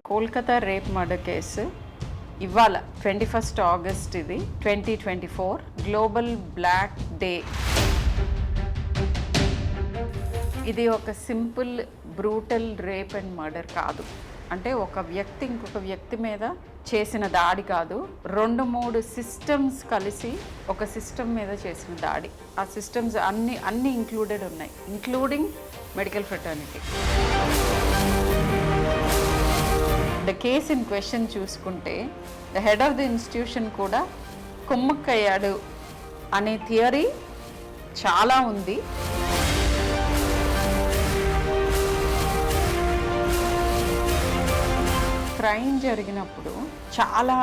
Kolkata rape murder case ఇవాళ 21 August ఇది 2024 global black day. ఇది ఒక simple brutal rape and murder కాదు. అంటే ఒక వ్యక్తి ఇంకొక వ్యక్తి మీద చేసిన దాడి కాదు, 2-3 సిస్టమ్స్ కలిసి ఒక సిస్టమ్ మీద చేసిన దాడి. ఆ సిస్టమ్స్ అన్ని ఇంక్లూడెడ్ ఉన్నాయి, including medical fraternity. The case in question చూసుకుంటే the head of the institution కూడా కుమ్మక్కయ్యాడు అనే థియరీ చాలా ఉంది. క్రైమ్ జరిగినప్పుడు చాలా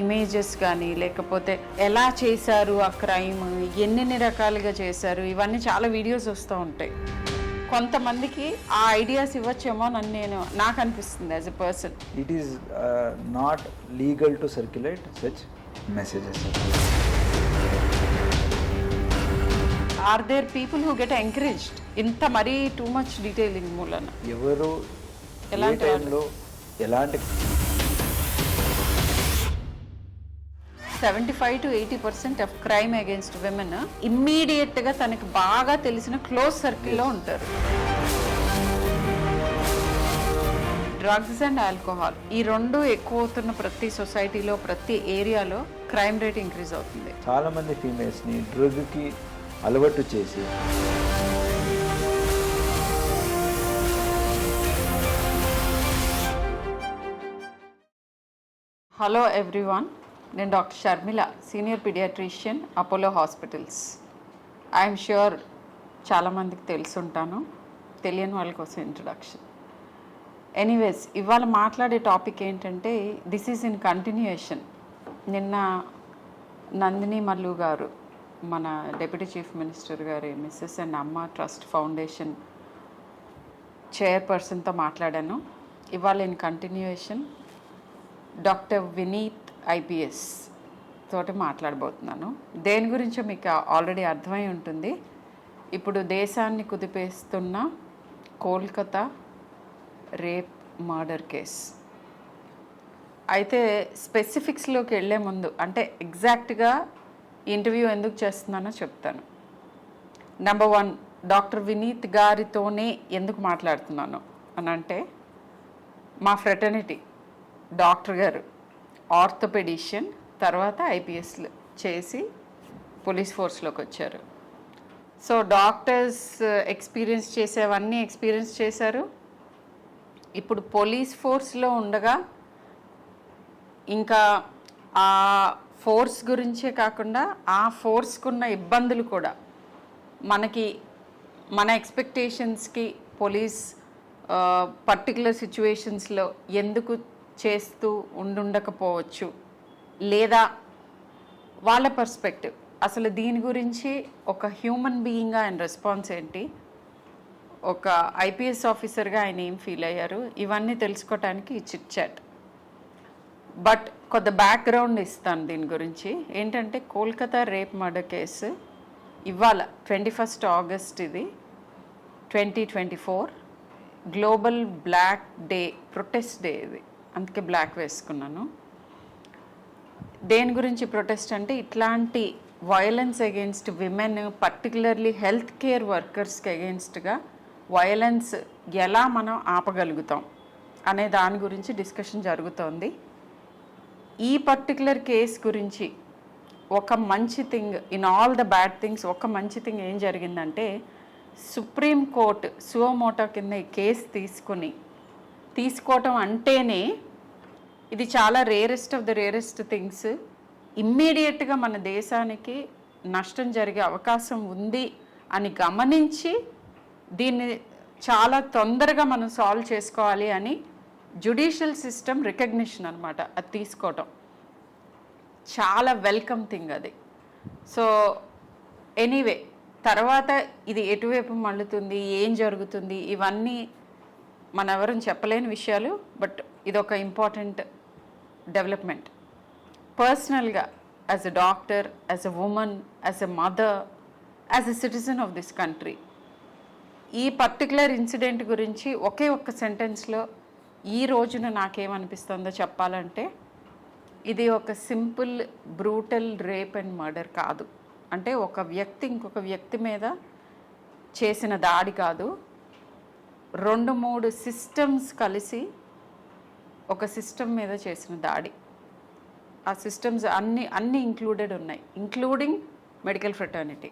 ఇమేజెస్ కానీ లేకపోతే ఎలా చేశారు ఆ క్రైమ్, ఎన్ని రకాలుగా చేశారు, ఇవన్నీ చాలా వీడియోస్ వస్తూ ఉంటాయి. కొంతమందికి ఆ ఐడియాస్ ఇవ్వచ్చేమో నాకు అనిపిస్తుంది as a person. It is not legal to circulate such messages. Are there people who get encouraged ఇంత మరీ టూ మచ్ డీటెయిలింగ్ మూలన? ఎవరు ఎలాంటి టైంలో ఎలాంటి 75 to 80% of crime against women ఇమ్మీడియట్గా తనకి బాగా తెలిసిన క్లోజ్ సర్కిల్లో ఉంటారు. డ్రగ్స్ అండ్ ఆల్కహాల్ ఈ రెండు ఎక్కువ అవుతున్న ప్రతి సొసైటీలో, ప్రతి ఏరియాలో క్రైమ్ రేట్ ఇంక్రీజ్ అవుతుంది. చాలా మంది ఫీమేల్స్ని డ్రగ్కి అలవాటు చేసి హలో ఎవ్రీవన్, నేను doctor Sharmila, senior paediatrician, Apollo hospitals. I'm sure చాలామందికి తెలుసుంటాను, తెలియని వాళ్ళ కోసం ఇంట్రడక్షన్. ఎనీవేస్, ఇవాళ మాట్లాడే టాపిక్ ఏంటంటే దిస్ ఈజ్ ఇన్ కంటిన్యూయేషన్. నిన్న నందిని మల్లు గారు, మన డిప్యూటీ చీఫ్ మినిస్టర్ గారి Mrs and Amma trust foundation చైర్పర్సన్తో మాట్లాడాను. ఇవాళ in continuation doctor Vineet IPS తోటి మాట్లాడబోతున్నాను. దేని గురించో మీకు ఆల్రెడీ అర్థమై ఉంటుంది. ఇప్పుడు దేశాన్ని కుదిపేస్తున్న కోల్కతా రేప్ మర్డర్ కేస్. అయితే స్పెసిఫిక్స్లోకి వెళ్ళే ముందు, అంటే ఎగ్జాక్ట్గా ఇంటర్వ్యూ ఎందుకు చేస్తున్నానో చెప్తాను. నెంబర్ 1, డాక్టర్ వినీత్ గారితోనే ఎందుకు మాట్లాడుతున్నాను అని అంటే, మా ఫ్రెటర్నిటీ డాక్టర్ గారు ఆర్థోపెడిషియన్, తర్వాత ఐపీఎస్లు చేసి పోలీస్ ఫోర్స్లోకి వచ్చారు. సో డాక్టర్స్ ఎక్స్పీరియన్స్ చేసేవన్నీ ఎక్స్పీరియన్స్ చేశారు. ఇప్పుడు పోలీస్ ఫోర్స్లో ఉండగా ఇంకా ఆ ఫోర్స్ గురించే కాకుండా ఆ ఫోర్స్కున్న ఇబ్బందులు కూడా మన ఎక్స్పెక్టేషన్స్కి పోలీస్ పర్టికులర్ సిచ్యువేషన్స్లో ఎందుకు చేస్తూ ఉండకపోవచ్చు, లేదా వాళ్ళ పర్స్పెక్టివ్, అసలు దీని గురించి ఒక హ్యూమన్ బీయింగ్గా ఆయన రెస్పాన్స్ ఏంటి, ఒక ఐపీఎస్ ఆఫీసర్గా ఆయన ఏం ఫీల్ అయ్యారు, ఇవన్నీ తెలుసుకోవటానికి ఈ చిట్ చాట్. బట్ కొంత బ్యాక్గ్రౌండ్ ఇస్తాను దీని గురించి. ఏంటంటే కోల్కతా రేప్ మర్డర్ కేసు ఇవాళ 21 ఆగస్ట్ ఇది 2024 global black day, protest day ఇది, అందుకే బ్లాక్ వేసుకున్నాను. దేని గురించి ప్రొటెస్ట్ అంటే, ఇట్లాంటి violence against women, particularly health care వర్కర్స్కి అగెయిన్స్ట్గా వయలెన్స్ ఎలా మనం ఆపగలుగుతాం అనే దాని గురించి డిస్కషన్ జరుగుతోంది. ఈ పర్టికులర్ కేస్ గురించి ఒక మంచి thing in all the bad things, ఒక మంచి థింగ్ ఏం జరిగిందంటే, సుప్రీం కోర్ట్ సువోమోటో కింద ఈ కేసు తీసుకోవటం అంటేనే ఇది చాలా rarest of the rarest things. ఇమ్మీడియట్గా మన దేశానికి నష్టం జరిగే అవకాశం ఉంది అని గమనించి దీన్ని చాలా తొందరగా మనం సాల్వ్ చేసుకోవాలి అని జ్యుడిషియల్ సిస్టమ్ రికగ్నిషన్ అనమాట. అది తీసుకోవటం చాలా వెల్కమ్ థింగ్ అది. సో ఎనీవే, తర్వాత ఇది ఎటువైపు మళ్ళుతుంది, ఏం జరుగుతుంది, ఇవన్నీ మన ఎవరూ చెప్పలేని విషయాలు. బట్ ఇదొక ఇంపార్టెంట్ డెవలప్మెంట్. పర్సనల్గా as a doctor, as a women, as a mother, as a citizen of this country, ఈ పర్టికులర్ ఇన్సిడెంట్ గురించి ఒకే ఒక్క సెంటెన్స్లో ఈ రోజున నాకేమనిపిస్తుందో చెప్పాలంటే ఇది ఒక simple brutal rape and murder కాదు. అంటే ఒక వ్యక్తి ఇంకొక వ్యక్తి మీద చేసిన దాడి కాదు, 2-3 సిస్టమ్స్ కలిసి ఒక సిస్టమ్ మీద చేసిన దాడి. ఆ సిస్టమ్స్ అన్నీ ఇంక్లూడెడ్ ఉన్నాయి, including medical fraternity.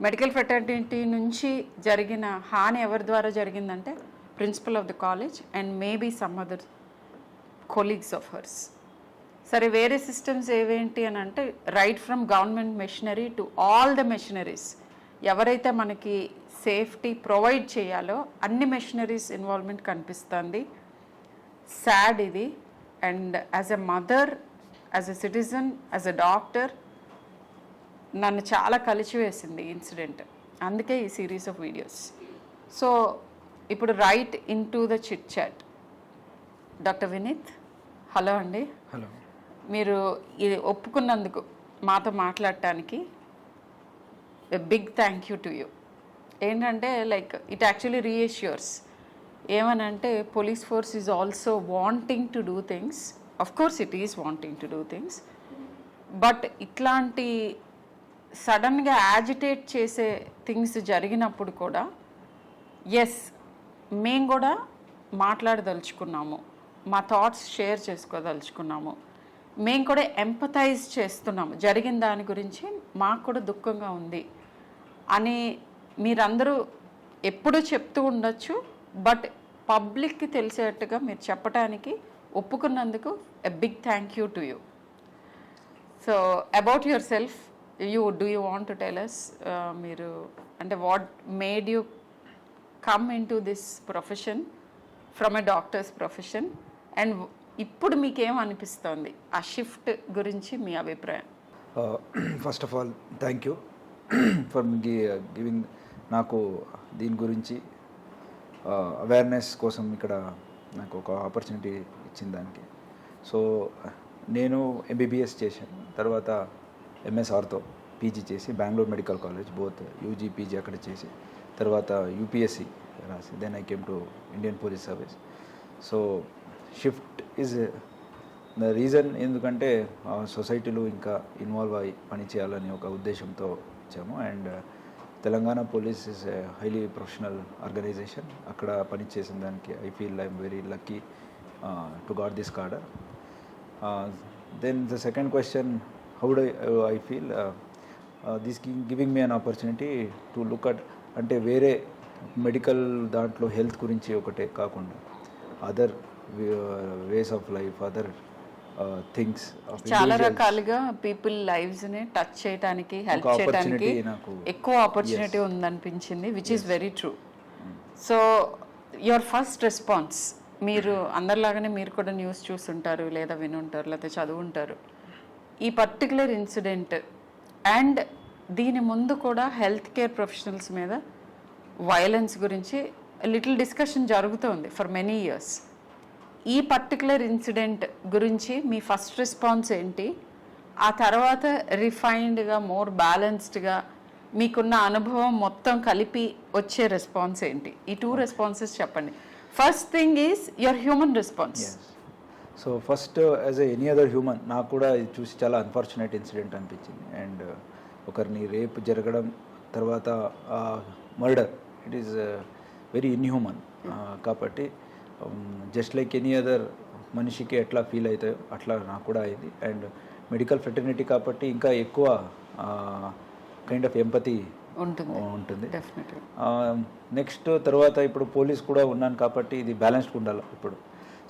Medical fraternity నుంచి జరిగిన హాని ఎవరి ద్వారా జరిగిందంటే principal of the college and maybe some other colleagues of hers. సరే, వేరే సిస్టమ్స్ ఏవేంటి అని అంటే right from government machinery to all the machineries, ఎవరైతే మనకి సేఫ్టీ ప్రొవైడ్ చేయాలో అన్ని మెషినరీస్ ఇన్వాల్వ్మెంట్ కనిపిస్తుంది. సాడ్ ఇది. And as a mother, as a citizen, as a doctor నన్ను చాలా కలిచివేసింది ఈ ఇన్సిడెంట్. అందుకే ఈ సిరీస్ ఆఫ్ వీడియోస్. సో ఇప్పుడు right into the chit chat. Doctor Vineet, hello అండి. హలో. మీరు ఇది ఒప్పుకున్నందుకు మాతో మాట్లాడటానికి big thank you to you. ఏంటంటే లైక్ ఇట్ యాక్చువల్లీ రీఎష్యూర్స్. ఏమనంటే police force is also wanting to do things. Of course it is wanting to do things, but ఇట్లాంటి సడన్గా యాజిటేట్ చేసే థింగ్స్ జరిగినప్పుడు కూడా ఎస్, మేము కూడా మాట్లాడదలుచుకున్నాము, మా థాట్స్ షేర్ చేసుకోదలుచుకున్నాము, మేము కూడా ఎంపథైజ్ చేస్తున్నాము, జరిగిన దాని గురించి మాకు కూడా దుఃఖంగా ఉంది అని మీరందరూ ఎప్పుడూ చెప్తూ ఉండొచ్చు. బట్ పబ్లిక్కి తెలిసేట్టుగా మీరు చెప్పడానికి ఒప్పుకున్నందుకు a big thank you to you. So about yourself, do you want to tell us, మీరు అంటే what made you come into this profession from a doctor's profession, and ఇప్పుడు మీకేం అనిపిస్తోంది ఆ షిఫ్ట్ గురించి మీ అభిప్రాయం? First of all thank you for giving నాకు దీని గురించి అవేర్నెస్ కోసం ఇక్కడ నాకు ఒక ఆపర్చునిటీ ఇచ్చిన దానికి. సో నేను ఎంబీబీఎస్ చేశాను, తర్వాత ఎంఎస్ ఆర్థో పీజీ చేసి Bengaluru medical college both UG PG అక్కడ చేసి తర్వాత యూపీఎస్సి రాసి then I came to Indian police service. So shift is the reason, ఎందుకంటే సొసైటీలో ఇంకా ఇన్వాల్వ్ అయ్యి పని చేయాలని ఒక ఉద్దేశంతో వచ్చాము. And Telangana police is a highly professional organization. అక్కడ పని చేసిన దానికి I feel I'm very lucky to got this cadre. Then the second question, how do I feel this giving me an opportunity to look at, అంటే వేరే medical దాంట్లో health గురించి ఒకటే కాకుండా other ways of life, other things, చాలా రకాలుగా people lives ని touch చేయడానికి, హెల్ప్ చేయడానికి ఎక్కువ ఆపర్చునిటీ ఉందనిపించింది, which is very true. So your first response, మీరు అందరిలాగానే మీరు కూడా న్యూస్ చూస్తుంటారు, లేదా వినుంటారు, లేదా చదువుంటారు. ఈ పర్టికులర్ ఇన్సిడెంట్ అండ్ దీని ముందు కూడా హెల్త్ కేర్ ప్రొఫెషనల్స్ మీద వైలెన్స్ గురించి లిటిల్ డిస్కషన్ జరుగుతోంది ఫర్ మెనీ ఇయర్స్. ఈ పర్టికులర్ ఇన్సిడెంట్ గురించి మీ ఫస్ట్ రెస్పాన్స్ ఏంటి? ఆ తర్వాత రిఫైన్డ్గా, మోర్ బ్యాలెన్స్డ్గా మీకున్న అనుభవం మొత్తం కలిపి వచ్చే రెస్పాన్స్ ఏంటి? ఈ 2 రెస్పాన్సెస్ చెప్పండి. First thing is your human response. So first, as any other human, నాకు కూడా ఇది చూసి చాలా అన్ఫార్చునేట్ ఇన్సిడెంట్ అనిపించింది. అండ్ ఒకరిని రేప్ జరగడం, తర్వాత murder, it is very inhuman. కాబట్టి జస్ట్ లైక్ ఎనీ అదర్ మనిషికి ఎట్లా ఫీల్ అవుతాయో అట్లా నాకు కూడా అయింది. అండ్ మెడికల్ ఫ్రెటర్నిటీ కాబట్టి ఇంకా ఎక్కువ కైండ్ ఆఫ్ ఎంపతి ఉంటుంది. నెక్స్ట్ తర్వాత ఇప్పుడు పోలీస్ కూడా ఉన్నాను కాబట్టి ఇది బ్యాలెన్స్డ్ ఉండాలి ఇప్పుడు.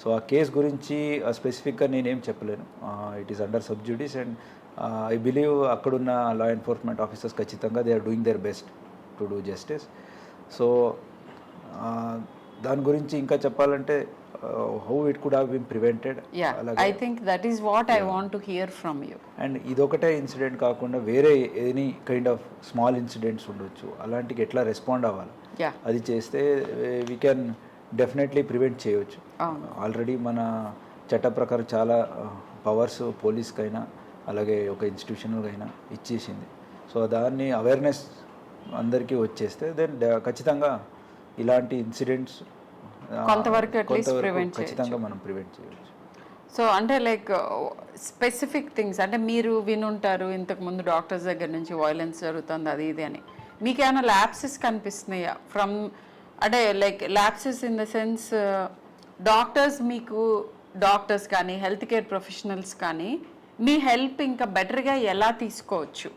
సో ఆ కేస్ గురించి స్పెసిఫిక్గా నేనేం చెప్పలేను. It is under sub judice and I believe అక్కడున్న లా ఎన్ఫోర్స్మెంట్ ఆఫీసర్స్ ఖచ్చితంగా they are doing their best to do justice. So దాని గురించి ఇంకా చెప్పాలంటే how it could have been prevented. I think that is what I want to hear from you. And ఇదొకటే incident కాకుండా వేరే any kind of small incidents ఉండొచ్చు, అలాంటికి ఎట్లా రెస్పాండ్ అవ్వాలి, అది చేస్తే వీ కెన్ డెఫినెట్లీ ప్రివెంట్ చేయవచ్చు. ఆల్రెడీ మన చట్ట ప్రకారం చాలా పవర్స్ పోలీస్కైనా అలాగే ఒక ఇన్స్టిట్యూషన్కైనా ఇచ్చేసింది. సో దాన్ని అవేర్నెస్ అందరికీ వచ్చేస్తే దెన్ ఖచ్చితంగా ఇలాంటి ఇన్సిడెంట్స్ కొంతవరకు అట్లీస్ట్ కొంతవరకు ప్రివెంట్ ఖచ్చితంగా మనం ప్రివెంట్ చేయవచ్చు. సో అంటే లైక్ స్పెసిఫిక్ థింగ్స్ అంటే మీరు వినుంటారు ఇంతకుముందు డాక్టర్స్ దగ్గర నుంచి వైలెన్స్ జరుగుతుంది అది ఇది అని, మీకు ఏమైనా ల్యాప్సెస్ కనిపిస్తున్నాయా ఫ్రమ్, అంటే like lapses in the sense doctors మీకు డాక్టర్స్ కానీ హెల్త్ కేర్ ప్రొఫెషనల్స్ కానీ మీ హెల్ప్ ఇంకా బెటర్గా ఎలా తీసుకోవచ్చు,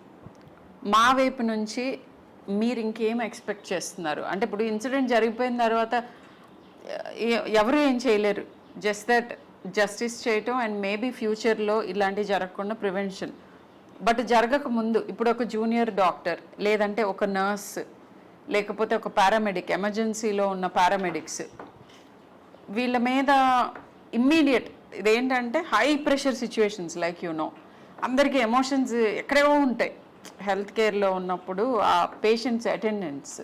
మా వైపు నుంచి మీరు ఇంకేం ఎక్స్పెక్ట్ చేస్తున్నారు? అంటే ఇప్పుడు ఇన్సిడెంట్ జరిగిపోయిన తర్వాత ఎవరు ఏం చేయలేరు, జస్ట్ దట్ జస్టిస్ చేయటం అండ్ మేబీ ఫ్యూచర్లో ఇలాంటివి జరగకుండా ప్రివెన్షన్. బట్ జరగక ముందు ఇప్పుడు ఒక జూనియర్ డాక్టర్ లేదంటే ఒక నర్స్ లేకపోతే ఒక పారామెడిక్, ఎమర్జెన్సీలో ఉన్న పారామెడిక్స్, వీళ్ళ మీద ఇమ్మీడియట్ ఇదేంటంటే హై ప్రెషర్ సిచ్యువేషన్స్ లైక్ అందరికీ ఎమోషన్స్ ఎక్కడేవో ఉంటాయి హెల్త్ కేర్లో ఉన్నప్పుడు ఆ పేషెంట్స్ అటెండెన్స్.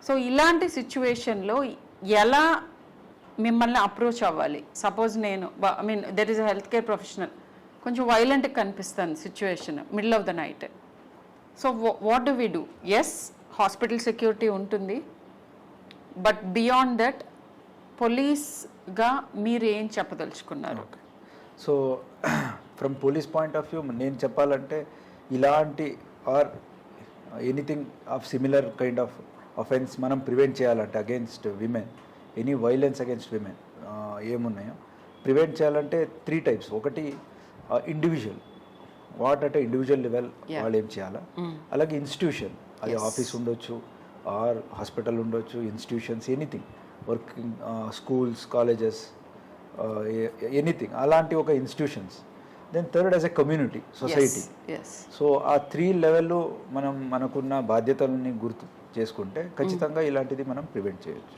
సో ఇలాంటి సిచ్యువేషన్లో ఎలా మిమ్మల్ని అప్రోచ్ అవ్వాలి? సపోజ్ నేను I mean there is a health care professional, కొంచెం వైలెంట్గా కనిపిస్తాను situation middle of the night. So what do we do? Yes, hospital security ఉంటుంది, బట్ బియాండ్ దట్ పోలీస్గా మీరు ఏం చెప్పదలుచుకున్నారు? So from police point of view నేను చెప్పాలంటే ఇలాంటి or anything of similar kind of offence మనం ప్రివెంట్ చేయాలంటే against women, any violence against women ఏమున్నాయో ప్రివెంట్ చేయాలంటే 3 టైప్స్. ఒకటి ఇండివిజువల్, వాట్ అంటే ఇండివిజువల్ లెవెల్ వాళ్ళు ఏం చేయాలా, అలాగే ఇన్స్టిట్యూషన్, అది ఆఫీస్ ఉండొచ్చు ఆర్ హాస్పిటల్ ఉండొచ్చు, institutions anything, working schools, colleges, anything అలాంటి ఒక institutions. Then third as a community, society. So ఆ 3 లెవెల్లో మనం మనకున్న బాధ్యతలని గుర్తు చేసుకుంటే ఖచ్చితంగా ఇలాంటిది మనం ప్రివెంట్ చేయొచ్చు.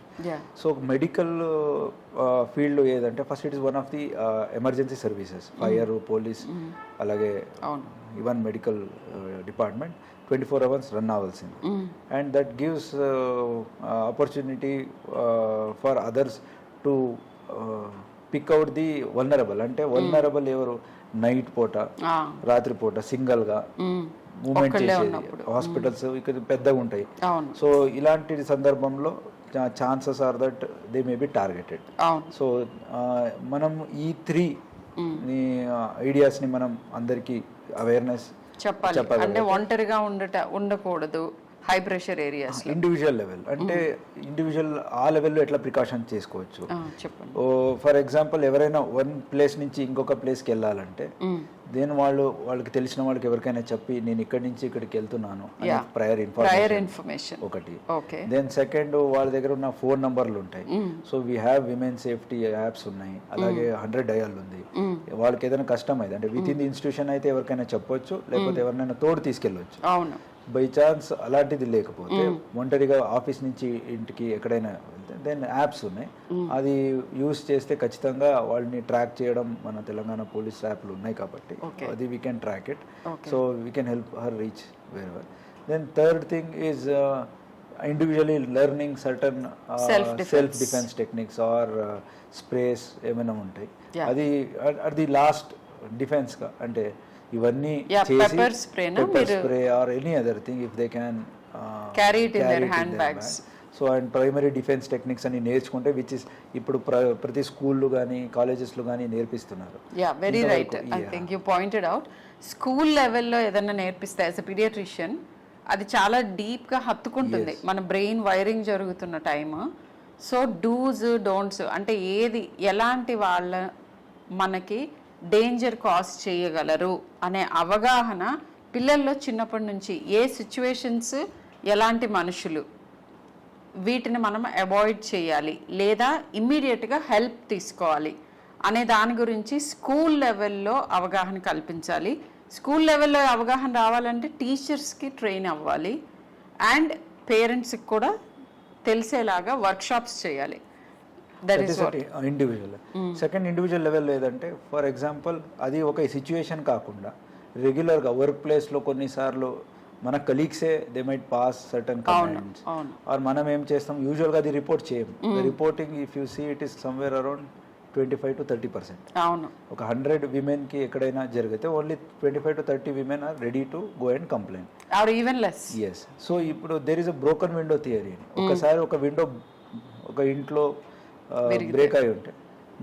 సో మెడికల్ ఫీల్డ్ ఏదంటే first it is one of the emergency services, fire, police, అలాగే even medical department 24 hours run అవ్వాల్సింది. And that gives opportunity for others to pick out the vulnerable. అంటే వల్నరబుల్ ఎవరు? Night పూట, రాత్రి పూట సింగల్గా moment చేసేది, hospitals ఇక్కడ పెద్దగా ఉంటాయి. సో ఇలాంటి సందర్భంలో chances are that they may be targeted. So మనం ఈ 3 ఐడియాస్ని మనం అందరికీ అవేర్నెస్ చెప్పాలి. అంటే ఒంటరిగా ఉండకూడదు high pressure areas. Individual level అంటే ఇండివిజువల్ ఆ లెవెల్లో ఎట్లా ప్రికాషన్ చేసుకోవచ్చు. చెప్పండి. ఫర్ ఎగ్జాంపుల్ ఎవరైనా వన్ ప్లేస్ నుంచి ఇంకొక ప్లేస్కి వెళ్ళాలంటే దెన్ వాళ్ళకి తెలిసిన వాళ్ళకి ఎవరికైనా చెప్పి నేను ఇక్కడి నుంచి ఇక్కడికి వెళ్తున్నాను ప్రయర్ ఇన్ఫర్మేషన్ ఒకటి. దెన్ సెకండ్ వాళ్ళ దగ్గర ఉన్న ఫోన్ నంబర్లు ఉంటాయి. So we have women safety apps ఉన్నాయి, అలాగే 100 డయల్ ఉంది. వాళ్ళకి ఏదైనా కష్టం అయితే అంటే విత్ ఇన్ ది ఇన్స్టిట్యూషన్ అయితే ఎవరికైనా చెప్పొచ్చు, లేకపోతే ఎవరినైనా తోడు తీసుకెళ్ళవచ్చు. బై ఛాన్స్ అలాంటిది లేకపోతే ఒంటరిగా ఆఫీస్ నుంచి ఇంటికి ఎక్కడైనా వెళ్తే దెన్ యాప్స్ ఉన్నాయి, అది యూస్ చేస్తే ఖచ్చితంగా వాళ్ళని ట్రాక్ చేయడం మన తెలంగాణ పోలీస్ యాప్లు ఉన్నాయి కాబట్టి అది we can track it. So we can help her reach wherever. Then third thing is individually learning certain self defence techniques or sprays ఏమైనా ఉంటాయి, అది అది లాస్ట్ డిఫెన్స్గా. అంటే ఇవన్నీ pepper spray or any other thing if they can carry it in their hand bags. So and primary defence techniques అని నేర్చుకుంటే which is ఇప్పుడు ప్రతి స్కూళ్ళు కానీ కాలేజెస్లో కానీ నేర్పిస్తున్నారు. Very right. I think you pointed out. School లెవెల్లో ఏదైనా నేర్పిస్తే యాజ్ ఎ పీడియాట్రిషియన్ అది చాలా డీప్గా హత్తుకుంటుంది మన బ్రెయిన్ వైరింగ్ జరుగుతున్న టైమ్. సో డూస్ డోంట్స్ అంటే ఏది ఎలాంటి వాళ్ళ మనకి డేంజర్ కాజ్ చేయగలరు అనే అవగాహన పిల్లల్లో చిన్నప్పటి నుంచి, ఏ సిచ్యువేషన్స్ ఎలాంటి మనుషులు వీటిని మనం అవాయిడ్ చేయాలి లేదా ఇమ్మీడియట్గా హెల్ప్ తీసుకోవాలి అనే దాని గురించి స్కూల్ లెవెల్లో అవగాహన కల్పించాలి. స్కూల్ లెవెల్లో అవగాహన రావాలంటే టీచర్స్కి ట్రైన్ అవ్వాలి అండ్ పేరెంట్స్కి కూడా తెలిసేలాగా వర్క్షాప్స్ చేయాలి. ఇండివిజువల్. సెకండ్ ఇండివిజువల్ లెవెల్ ఏదంటే ఫర్ ఎగ్జాంపుల్ అది ఒక సిచ్యువేషన్ కాకుండా రెగ్యులర్గా వర్క్ ప్లేస్లో కొన్నిసార్లు మన కలీగ్సే they might pass certain comments or మనం ఏం చేస్తాం యూజువల్గా అది రిపోర్ట్ చేయం. Reporting if you see it is somewhere around 25 to 30%. ఒక 100 విమెన్కి ఎక్కడైనా జరిగితే only 25 to 30 women are ready to go and complaint or even less. Yes. So ఇప్పుడు there is a broken window theory. ఒకసారి ఒక విండో ఒక ఇంట్లో బ్రేక్ అయి ఉంటే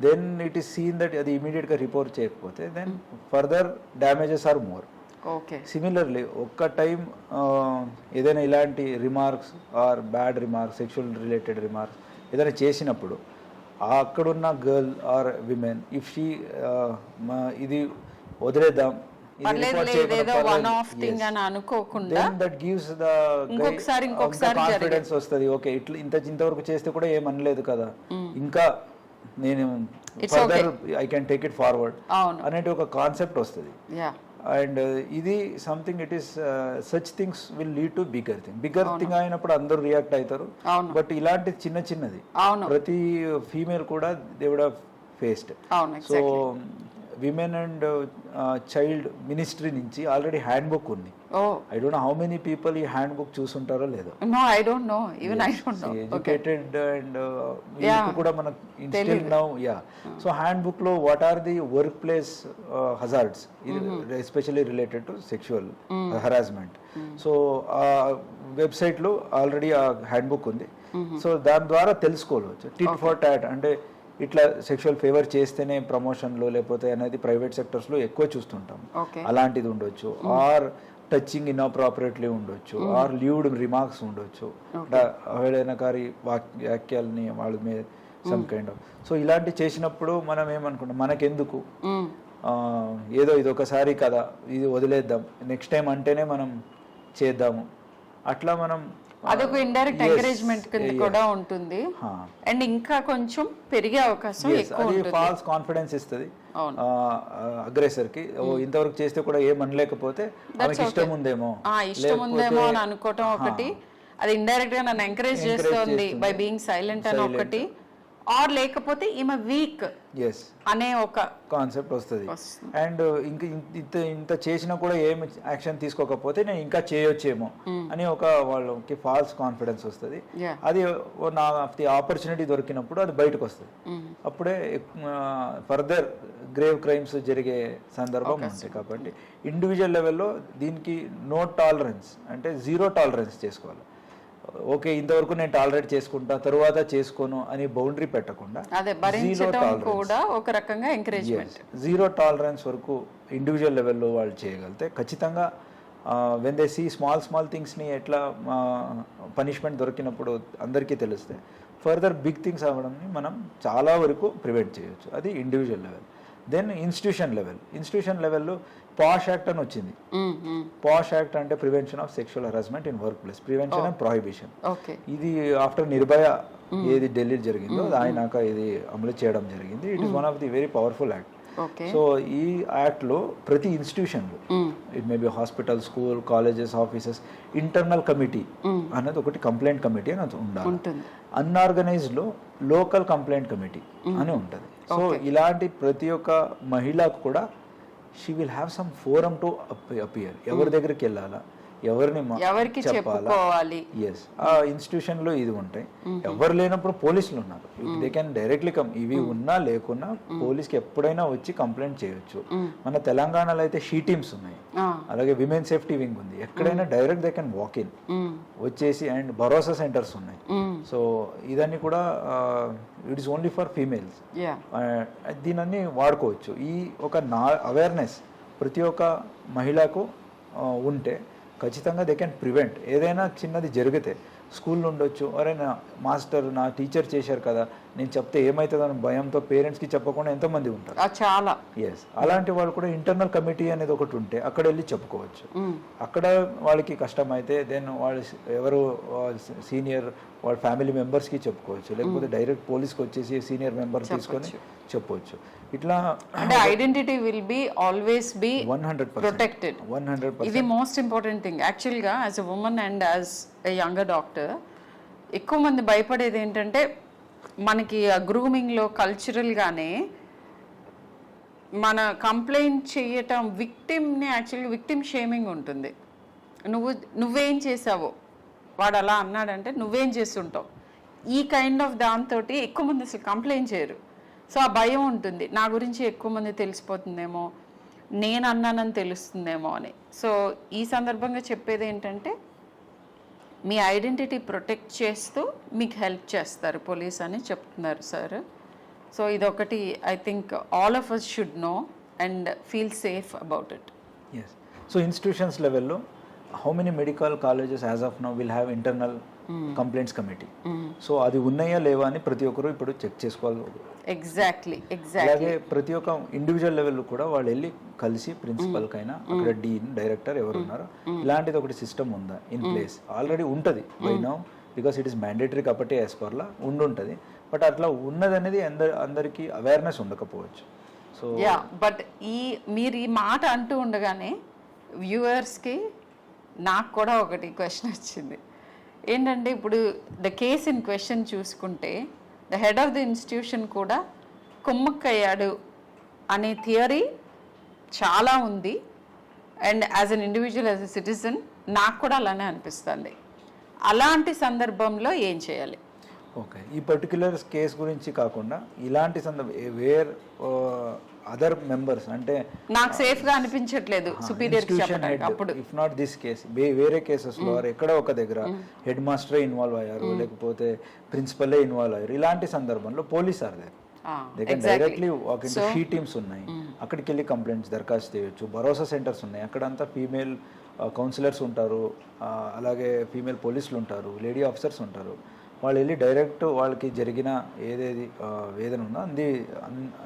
then it is seen that అది ఇమీడియట్గా రిపోర్ట్ చేయకపోతే then further damages are more. Okay. Similarly ఒక్క టైం ఏదైనా ఇలాంటి remarks or bad remarks, sexual related remarks ఏదైనా చేసినప్పుడు అక్కడున్న girl or women if she ఇది వదిలేద్దాం, కాన్ఫిడెన్స్ వస్తుంది. ఓకే, ఇట్లా ఇంతవరకు చేస్తే కూడా ఏమనలేదు కదా, ఇంకా నేను further I can take it forward అనేది ఒక కాన్సెప్ట్ వస్తుంది. అండ్ ఇది something it is such things will lead to bigger thing అయినప్పుడు అందరూ రియాక్ట్ అవుతారు. బట్ ఇలాంటి చిన్నది ప్రతి ఫీమేల్ కూడా they would have faced. So women and child ministry నుంచి ఆల్రెడీ హ్యాండ్ బుక్ ఉంది. I don't know how many people ఈ హ్యాండ్ బుక్ చూసుంటారో లేదో. ఎడ్యుకేటెడ్ అండ్ కూడా మనకు still now so handbook లో what are the workplace hazards especially related to sexual harassment. So ఆ website లో already ఆ హ్యాండ్ బుక్ ఉంది. సో దాని ద్వారా తెలుసుకోవచ్చు. టిట్ ఫర్ టాట్ అంటే ఇట్లా సెక్షువల్ ఫేవర్ చేస్తేనే ప్రమోషన్లు లేకపోతే అనేది ప్రైవేట్ సెక్టర్స్లో ఎక్కువ చూస్తుంటాం. అలాంటిది ఉండొచ్చు, ఆర్ టచింగ్ ఇన్అప్రాపరేట్లీ ఉండొచ్చు, ఆర్ లీవ్డ్ రిమార్క్స్ ఉండొచ్చు, అవహేళనకారి వాక్యాలని వాళ్ళ మీద సమ్ కైండ్ ఆఫ్. సో ఇలాంటి చేసినప్పుడు మనం ఏమనుకుంటాం, మనకెందుకు, ఏదో ఇది ఒకసారి కదా, ఇది వదిలేద్దాం, నెక్స్ట్ టైం అంటేనే మనం చేద్దాము, అట్లా మనం అదొక ఇండైరెక్ట్ ఎంకరేజ్మెంట్ కింద కూడా ఉంటుంది. అండ్ ఇంకా కొంచెం పెరిగే అవకాశం ఎక్కువ ఉంటుంది. ఫాల్స్ కాన్ఫిడెన్స్ ఇస్తుంది అగ్రెసర్ కి. ఇంతవరకు చేస్తే కూడా ఏమనలేకపోతే ఆమెకి ఇష్టం ఉందేమో అని అనుకోవటం ఒకటి, అది ఇండైరెక్ట్ గా నన్ను ఎంకరేజ్ చేస్తుంది బై బీయింగ్ సైలెంట్ అని ఒకటి, ఆర్ లేకపోతే ఈమె వీక్ అనే ఒక కాన్సెప్ట్ వస్తుంది. అండ్ ఇంత చేసినా కూడా ఏమి యాక్షన్ తీసుకోకపోతే నేను ఇంకా చేయొచ్చేమో అని ఒక వాళ్ళకి ఫాల్స్ కాన్ఫిడెన్స్ వస్తుంది. అది నా ఆపర్చునిటీ దొరికినప్పుడు అది బయటకు వస్తుంది. అప్పుడే ఫర్దర్ గ్రేవ్ క్రైమ్స్ జరిగే సందర్భం ఉంది. కాబట్టి ఇండివిజువల్ లెవెల్లో దీనికి నో టాలరెన్స్ అంటే జీరో టాలరెన్స్ చేసుకోవాలి. ఓకే, ఇంతవరకు నేను టాలరేట్ చేసుకుంటా, తరువాత చేసుకోను అని బౌండరీ పెట్టకుండా జీరో టాలరెన్స్ వరకు ఇండివిజువల్ లెవెల్లో వాళ్ళు చేయగలిగితే ఖచ్చితంగా వెన్ దే సీ స్మాల్ థింగ్స్ని ఎట్లా పనిష్మెంట్ దొరికినప్పుడు అందరికీ తెలిస్తే ఫర్దర్ బిగ్ థింగ్స్ అవ్వడంని మనం చాలా వరకు ప్రివెంట్ చేయొచ్చు. అది ఇండివిజువల్ లెవెల్. దెన్ ఇన్స్టిట్యూషన్ లెవెల్లో పాష్ యాక్ట్ అని వచ్చింది. పాష్ యాక్ట్ అంటే prevention of sexual harassment in workplace, prevention and prohibition. ఇది ఆఫ్టర్ నిర్భయ ఏది ఢిల్లీ జరిగిందో ఆయనాక ఇది అమలు చేయడం జరిగింది. It is one of the very powerful act. So ఈ యాక్ట్ లో ప్రతి ఇన్స్టిట్యూషన్లో it may be hospital, school, colleges, offices internal committee అనేది ఒకటి కంప్లైంట్ కమిటీ అని ఉండాలి. అన్ఆర్గనైజ్డ్ లో లోకల్ కంప్లైంట్ కమిటీ అని ఉంటుంది. సో ఇలాంటి ప్రతి ఒక్క మహిళకు కూడా she will have some forum to appear. ఎవరి దగ్గరికి వెళ్ళాలా, ఎవరికి చెప్పాలి. ఎస్, ఆ ఇన్స్టిట్యూషన్ లో ఇది ఉంటాయి. ఎవరు లేనప్పుడు పోలీసులు ఉన్నారు, దే కెన్ డైరెక్ట్లీ కమ్. ఇవి ఉన్నా లేకున్నా పోలీస్కి ఎప్పుడైనా వచ్చి కంప్లైంట్ చేయొచ్చు. మన తెలంగాణలో అయితే షీ టీమ్స్ ఉన్నాయి, అలాగే విమెన్ సేఫ్టీ వింగ్ ఉంది. ఎక్కడైనా direct they can walk in వచ్చేసి, అండ్ భరోసా సెంటర్స్ ఉన్నాయి. సో ఇదన్నీ కూడా it is only for females. దీనన్నీ వాడుకోవచ్చు. ఈ ఒక అవేర్నెస్ ప్రతి ఒక్క మహిళకు ఉంటే ఖచ్చితంగా దే కెన్ ప్రివెంట్. ఏదైనా చిన్నది జరిగితే స్కూల్లో ఉండొచ్చు, ఎవరైనా మాస్టర్ నా టీచర్ చేశారు కదా నేను చెప్తే ఏమవుతుందని భయంతో పేరెంట్స్కి చెప్పకుండా ఎంతోమంది ఉంటారు చాలా. ఎస్, అలాంటి వాళ్ళు కూడా ఇంటర్నల్ కమిటీ అనేది ఒకటి ఉంటే అక్కడ వెళ్ళి చెప్పుకోవచ్చు. అక్కడ వాళ్ళకి కష్టమైతే దెన్ వాళ్ళు ఎవరు సీనియర్ వాళ్ళ ఫ్యామిలీ మెంబర్స్కి చెప్పుకోవచ్చు, లేకపోతే డైరెక్ట్ పోలీస్కి వచ్చేసి సీనియర్ మెంబర్ తీసుకొని చెప్పవచ్చు. ఇట్లా అంటే identity will be always be 100% protected. 100%. ఇది మోస్ట్ ఇంపార్టెంట్ థింగ్ యాక్చువల్గా as a women and as a younger doctor. ఎక్కువ మంది భయపడేది ఏంటంటే మనకి ఆ గ్రూమింగ్లో కల్చరల్గానే మన కంప్లైంట్ చేయటం విక్టిమ్ని యాక్చువల్గా విక్టిమ్ షేమింగ్ ఉంటుంది. నువ్వేం చేసావో, వాడు అలా అన్నాడంటే నువ్వేం చేస్తుంటావు, ఈ కైండ్ ఆఫ్ దాంతో ఎక్కువ మంది అసలు కంప్లైంట్ చేయరు. సో ఆ భయం ఉంటుంది, నా గురించి ఎక్కువ మంది తెలిసిపోతుందేమో, నేను అన్నానని తెలుస్తుందేమో అని. సో ఈ సందర్భంగా చెప్పేది ఏంటంటే మీ ఐడెంటిటీ ప్రొటెక్ట్ చేస్తూ మీకు హెల్ప్ చేస్తారు పోలీస్ అని చెప్తున్నారు సార్. సో ఇదొకటి I think all of us should know and feel safe about it. Yes. So institutions లెవెల్లో how many medical colleges as of now will have internal complaints committee. So అది ఉన్నాయా లేవా అని ప్రతి ఒక్కరు ఇప్పుడు చెక్ చేసుకోవాలి. ఎగ్జాక్ట్లీ. అలాగే ప్రతి ఒక్క ఇండివిజువల్ లెవెల్ కూడా వాళ్ళు వెళ్ళి కలిసి ప్రిన్సిపల్ కైనా అక్కడ డీన్ డైరెక్టర్ ఎవరు ఉన్నారో ఇలాంటిది ఒకటి సిస్టమ్ ఉందా ఇన్ ప్లేస్. ఆల్రెడీ ఉంటుంది by now because it is mandatory కాబట్టి యాజ్ పర్లా ఉండుంటుంది. బట్ అట్లా ఉన్నది అనేది అందరికీ అవేర్నెస్ ఉండకపోవచ్చు. సో బట్ మీరు ఈ మాట అంటూ ఉండగానే వ్యూవర్స్కి నాకు కూడా ఒకటి క్వశ్చన్ వచ్చింది. ఏంటంటే ఇప్పుడు ద కేస్ ఇన్ క్వశ్చన్ చూసుకుంటే the head of the institution కూడా కుమ్మక్కయ్యాడు అనే థియరీ చాలా ఉంది. And as an individual as a citizen నాకు కూడా అలానే అనిపిస్తుంది. అలాంటి సందర్భంలో ఏం చేయాలి? ఓకే, ఈ పర్టిక్యులర్ కేస్ గురించి కాకుండా ఇలాంటి వేర్ అదర్ మెంబర్స్ అంటే నాకు సేఫ్ గా అనిపించట్లేదు సుపీరియర్ అప్పుడు ఇఫ్ నాట్ దిస్ కేస్ వేరే కేసెస్ లో ఎక్కడ ఒక దగ్గర హెడ్ మాస్టరే ఇన్వాల్వ్ అయ్యారు లేకపోతే ప్రిన్సిపలే ఇన్వాల్వ్ అయ్యారు, ఇలాంటి సందర్భంలో police are there directly walk in she teams ఉన్నాయి, అక్కడికి వెళ్ళి కంప్లైంట్స్ దరఖాస్తు చేయొచ్చు. భరోసా సెంటర్స్ ఉన్నాయి, అక్కడంతా ఫీమేల్ కౌన్సిలర్స్ ఉంటారు, అలాగే ఫీమేల్ పోలీసులు ఉంటారు, లేడీ ఆఫీసర్స్ ఉంటారు. వాళ్ళు వెళ్ళి డైరెక్ట్ వాళ్ళకి జరిగిన ఏదేది వేదన ఉందో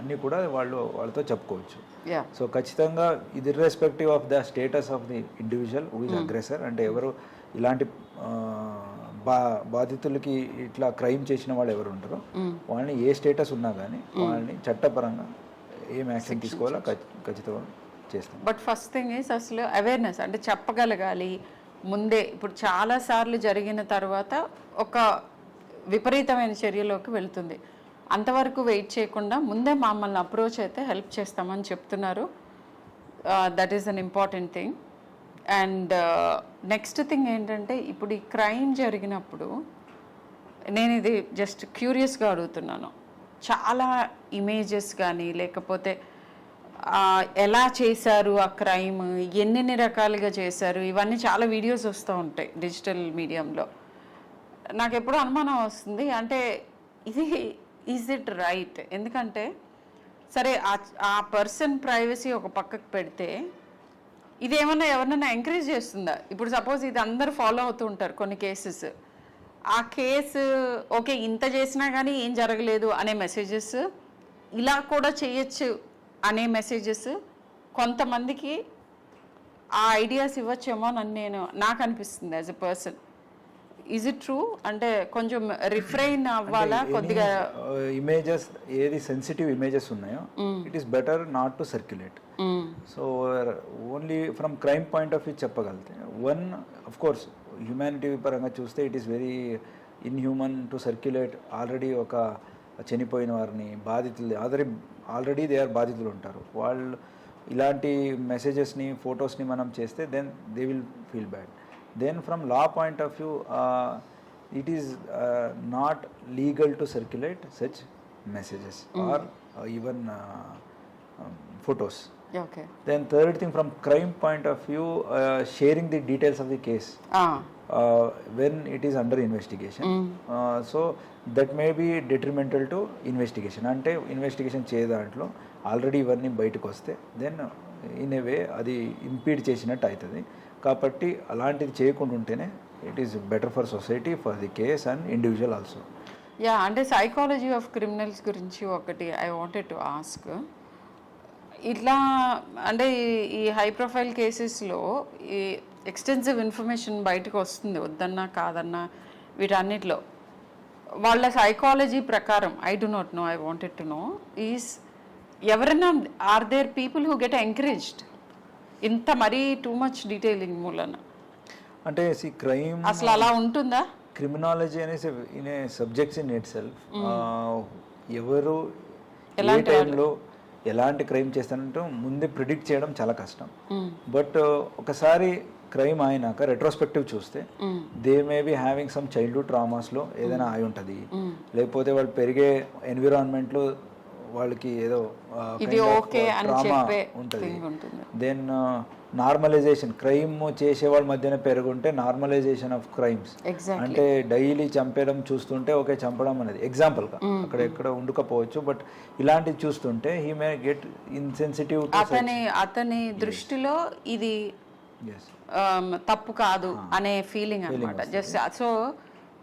అన్నీ కూడా వాళ్ళతో చెప్పుకోవచ్చు. సో ఖచ్చితంగా ఇది irrespective of the status of the individual who is aggressor, అంటే ఎవరు ఇలాంటి బాధితులకి ఇట్లా క్రైమ్ చేసిన వాళ్ళు ఎవరు ఉంటారో వాళ్ళని ఏ స్టేటస్ ఉన్నా కానీ వాళ్ళని చట్టపరంగా ఏం యాక్షన్ తీసుకోవాలో ఖచ్చితంగా చేస్తాం. బట్ ఫస్ట్ థింగ్ ఈస్ అసలు అవేర్నెస్ అంటే చెప్పగలగాలి ముందే. ఇప్పుడు చాలాసార్లు జరిగిన తర్వాత ఒక విపరీతమైన చర్యలోకి వెళ్తుంది. అంతవరకు వెయిట్ చేయకుండా ముందే మమ్మల్ని అప్రోచ్ అయితే హెల్ప్ చేస్తామని చెప్తున్నారు. That is an important thing. And next thing ఏంటంటే ఇప్పుడు ఈ క్రైమ్ జరిగినప్పుడు నేను ఇది జస్ట్ క్యూరియస్గా అడుగుతున్నాను. చాలా ఇమేజెస్ కానీ లేకపోతే ఎలా చేశారు ఆ క్రైమ్, ఎన్ని రకాలుగా చేశారు, ఇవన్నీ చాలా వీడియోస్ వస్తూ ఉంటాయి డిజిటల్ మీడియంలో. నాకు ఎప్పుడూ అనుమానం వస్తుంది, అంటే ఇది ఈజ్ ఇట్ రైట్? ఎందుకంటే సరే ఆ పర్సన్ ప్రైవసీ ఒక పక్కకు పెడితే ఇది ఏమన్నా ఎవరినైనా ఎంకరేజ్ చేస్తుందా? ఇప్పుడు సపోజ్ ఇది అందరూ ఫాలో అవుతూ ఉంటారు కొన్ని కేసెస్, ఆ కేసు ఓకే ఇంత చేసినా కానీ ఏం జరగలేదు అనే మెసేజెస్, ఇలా కూడా చేయొచ్చు అనే మెసేజెస్ కొంతమందికి ఆ ఐడియాస్ ఇవ్వచ్చేమో అని నాకు అనిపిస్తుంది as a person. Is it true? అంటే కొంచెం రిఫ్రైన్ అవ్వాలా కొద్దిగా? ఇమేజెస్ ఏది సెన్సిటివ్ ఇమేజెస్ ఉన్నాయో it is better not to circulate. So only from crime point of view చెప్పగలిగితే వన్ ఆఫ్ కోర్స్ హ్యూమానిటీ పరంగా చూస్తే it is very inhuman to circulate. Already ఒక చనిపోయిన వారిని బాధితులు ఆల్రెడీ దే ఆర్ బాధితులు ఉంటారు, వాళ్ళు ఇలాంటి మెసేజెస్ని ఫొటోస్ని మనం చేస్తే then they will feel bad. Then from law point of view, it is not legal to circulate such messages or even photos. Okay. Then third thing, from crime point of view, sharing the details of the case when it is under investigation. So that may be detrimental to investigation. Ante investigation cheye dantlo already ivanni bayitiki vaste then in a way అది ఇంపీడ్ చేసినట్టు అవుతుంది. కాబట్టి అలాంటిది చేయకుండా ఉంటేనే it is better for society, for the case and individual also. Yeah, అంటే psychology of criminals గురించి ఒకటి ఐ వాంటెడ్ టు ఆస్క్. ఇట్లా అంటే ఈ హై ప్రొఫైల్ కేసెస్లో ఈ ఎక్స్టెన్సివ్ ఇన్ఫర్మేషన్ బయటకు వస్తుంది, వద్దన్నా కాదన్నా వీటన్నిటిలో. వాళ్ళ సైకాలజీ ప్రకారం I do not know, I wanted to know is ఎవరైనా are there people who get encouraged ఇంత మరీ టూ మచ్ డీటెయిలింగ్ మూలన? అంటే క్రైమ్ అసలు అలా ఉంటుందా? క్రిమినాలజీ అనేసి in a subjects in it self ఎవరు ఏ టైంలో ఎలాంటి క్రైమ్ చేస్తానంటూ ముందే ప్రిడిక్ట్ చేయడం చాలా కష్టం. బట్ ఒకసారి క్రైమ్ అయినాక రెట్రోస్పెక్టివ్ చూస్తే they may be having some childhood ట్రామాస్లో ఏదైనా అయి ఉంటుంది, లేకపోతే వాళ్ళు పెరిగే ఎన్విరాన్మెంట్లో వాళ్ళకి ఏదో ఇది ఓకే అని చెప్పే ఉంటుంది. thing ఉంటుంది. దెన్ నార్మలైజేషన్, క్రైమ్ చేసే వాళ్ళ మధ్యన పెరుగుంటే నార్మలైజేషన్ ఆఫ్ క్రైమ్స్. ఎగ్జాక్ట్లీ. అంటే డైలీ చంపేయడం చూస్తుంటే ఓకే చంపడం అనేది ఎగ్జాంపుల్గా అక్కడ ఎక్కడ ఉండకపోవచ్చు, బట్ ఇలాంటివి చూస్తుంటే హీ మే గెట్ ఇన్సెన్సిటివ్. అతని దృష్టిలో ఇది తప్పు కాదు అనే ఫీలింగ్ అనమాట. జస్ట్ సో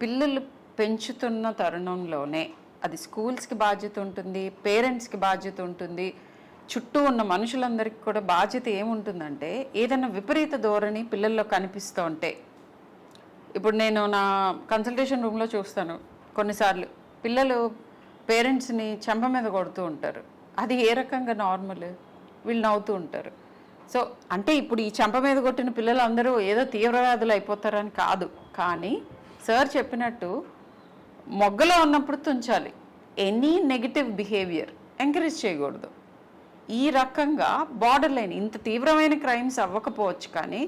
పిల్లలు పెంచుతున్న తరుణంలోనే అది స్కూల్స్కి బాధ్యత ఉంటుంది, పేరెంట్స్కి బాధ్యత ఉంటుంది, చుట్టూ ఉన్న మనుషులందరికీ కూడా బాధ్యత ఏముంటుందంటే ఏదైనా విపరీత ధోరణి పిల్లల్లో కనిపిస్తూ ఉంటే, ఇప్పుడు నేను నా కన్సల్టేషన్ రూమ్లో చూస్తాను కొన్నిసార్లు పిల్లలు పేరెంట్స్ని చెంప మీద కొడుతూ ఉంటారు. అది ఏ రకంగా నార్మల్? వీళ్ళు నవ్వుతూ ఉంటారు. సో అంటే ఇప్పుడు ఈ చెంప మీద కొట్టిన పిల్లలు అందరూ ఏదో తీవ్రవాదులు అయిపోతారని కాదు, కానీ సార్ చెప్పినట్టు మొగ్గలో ఉన్నప్పుడు తుంచాలి. ఎనీ నెగిటివ్ బిహేవియర్ ఎంకరేజ్ చేయకూడదు. ఈ రకంగా బార్డర్ లైన్, ఇంత తీవ్రమైన క్రైమ్స్ అవ్వకపోవచ్చు కానీ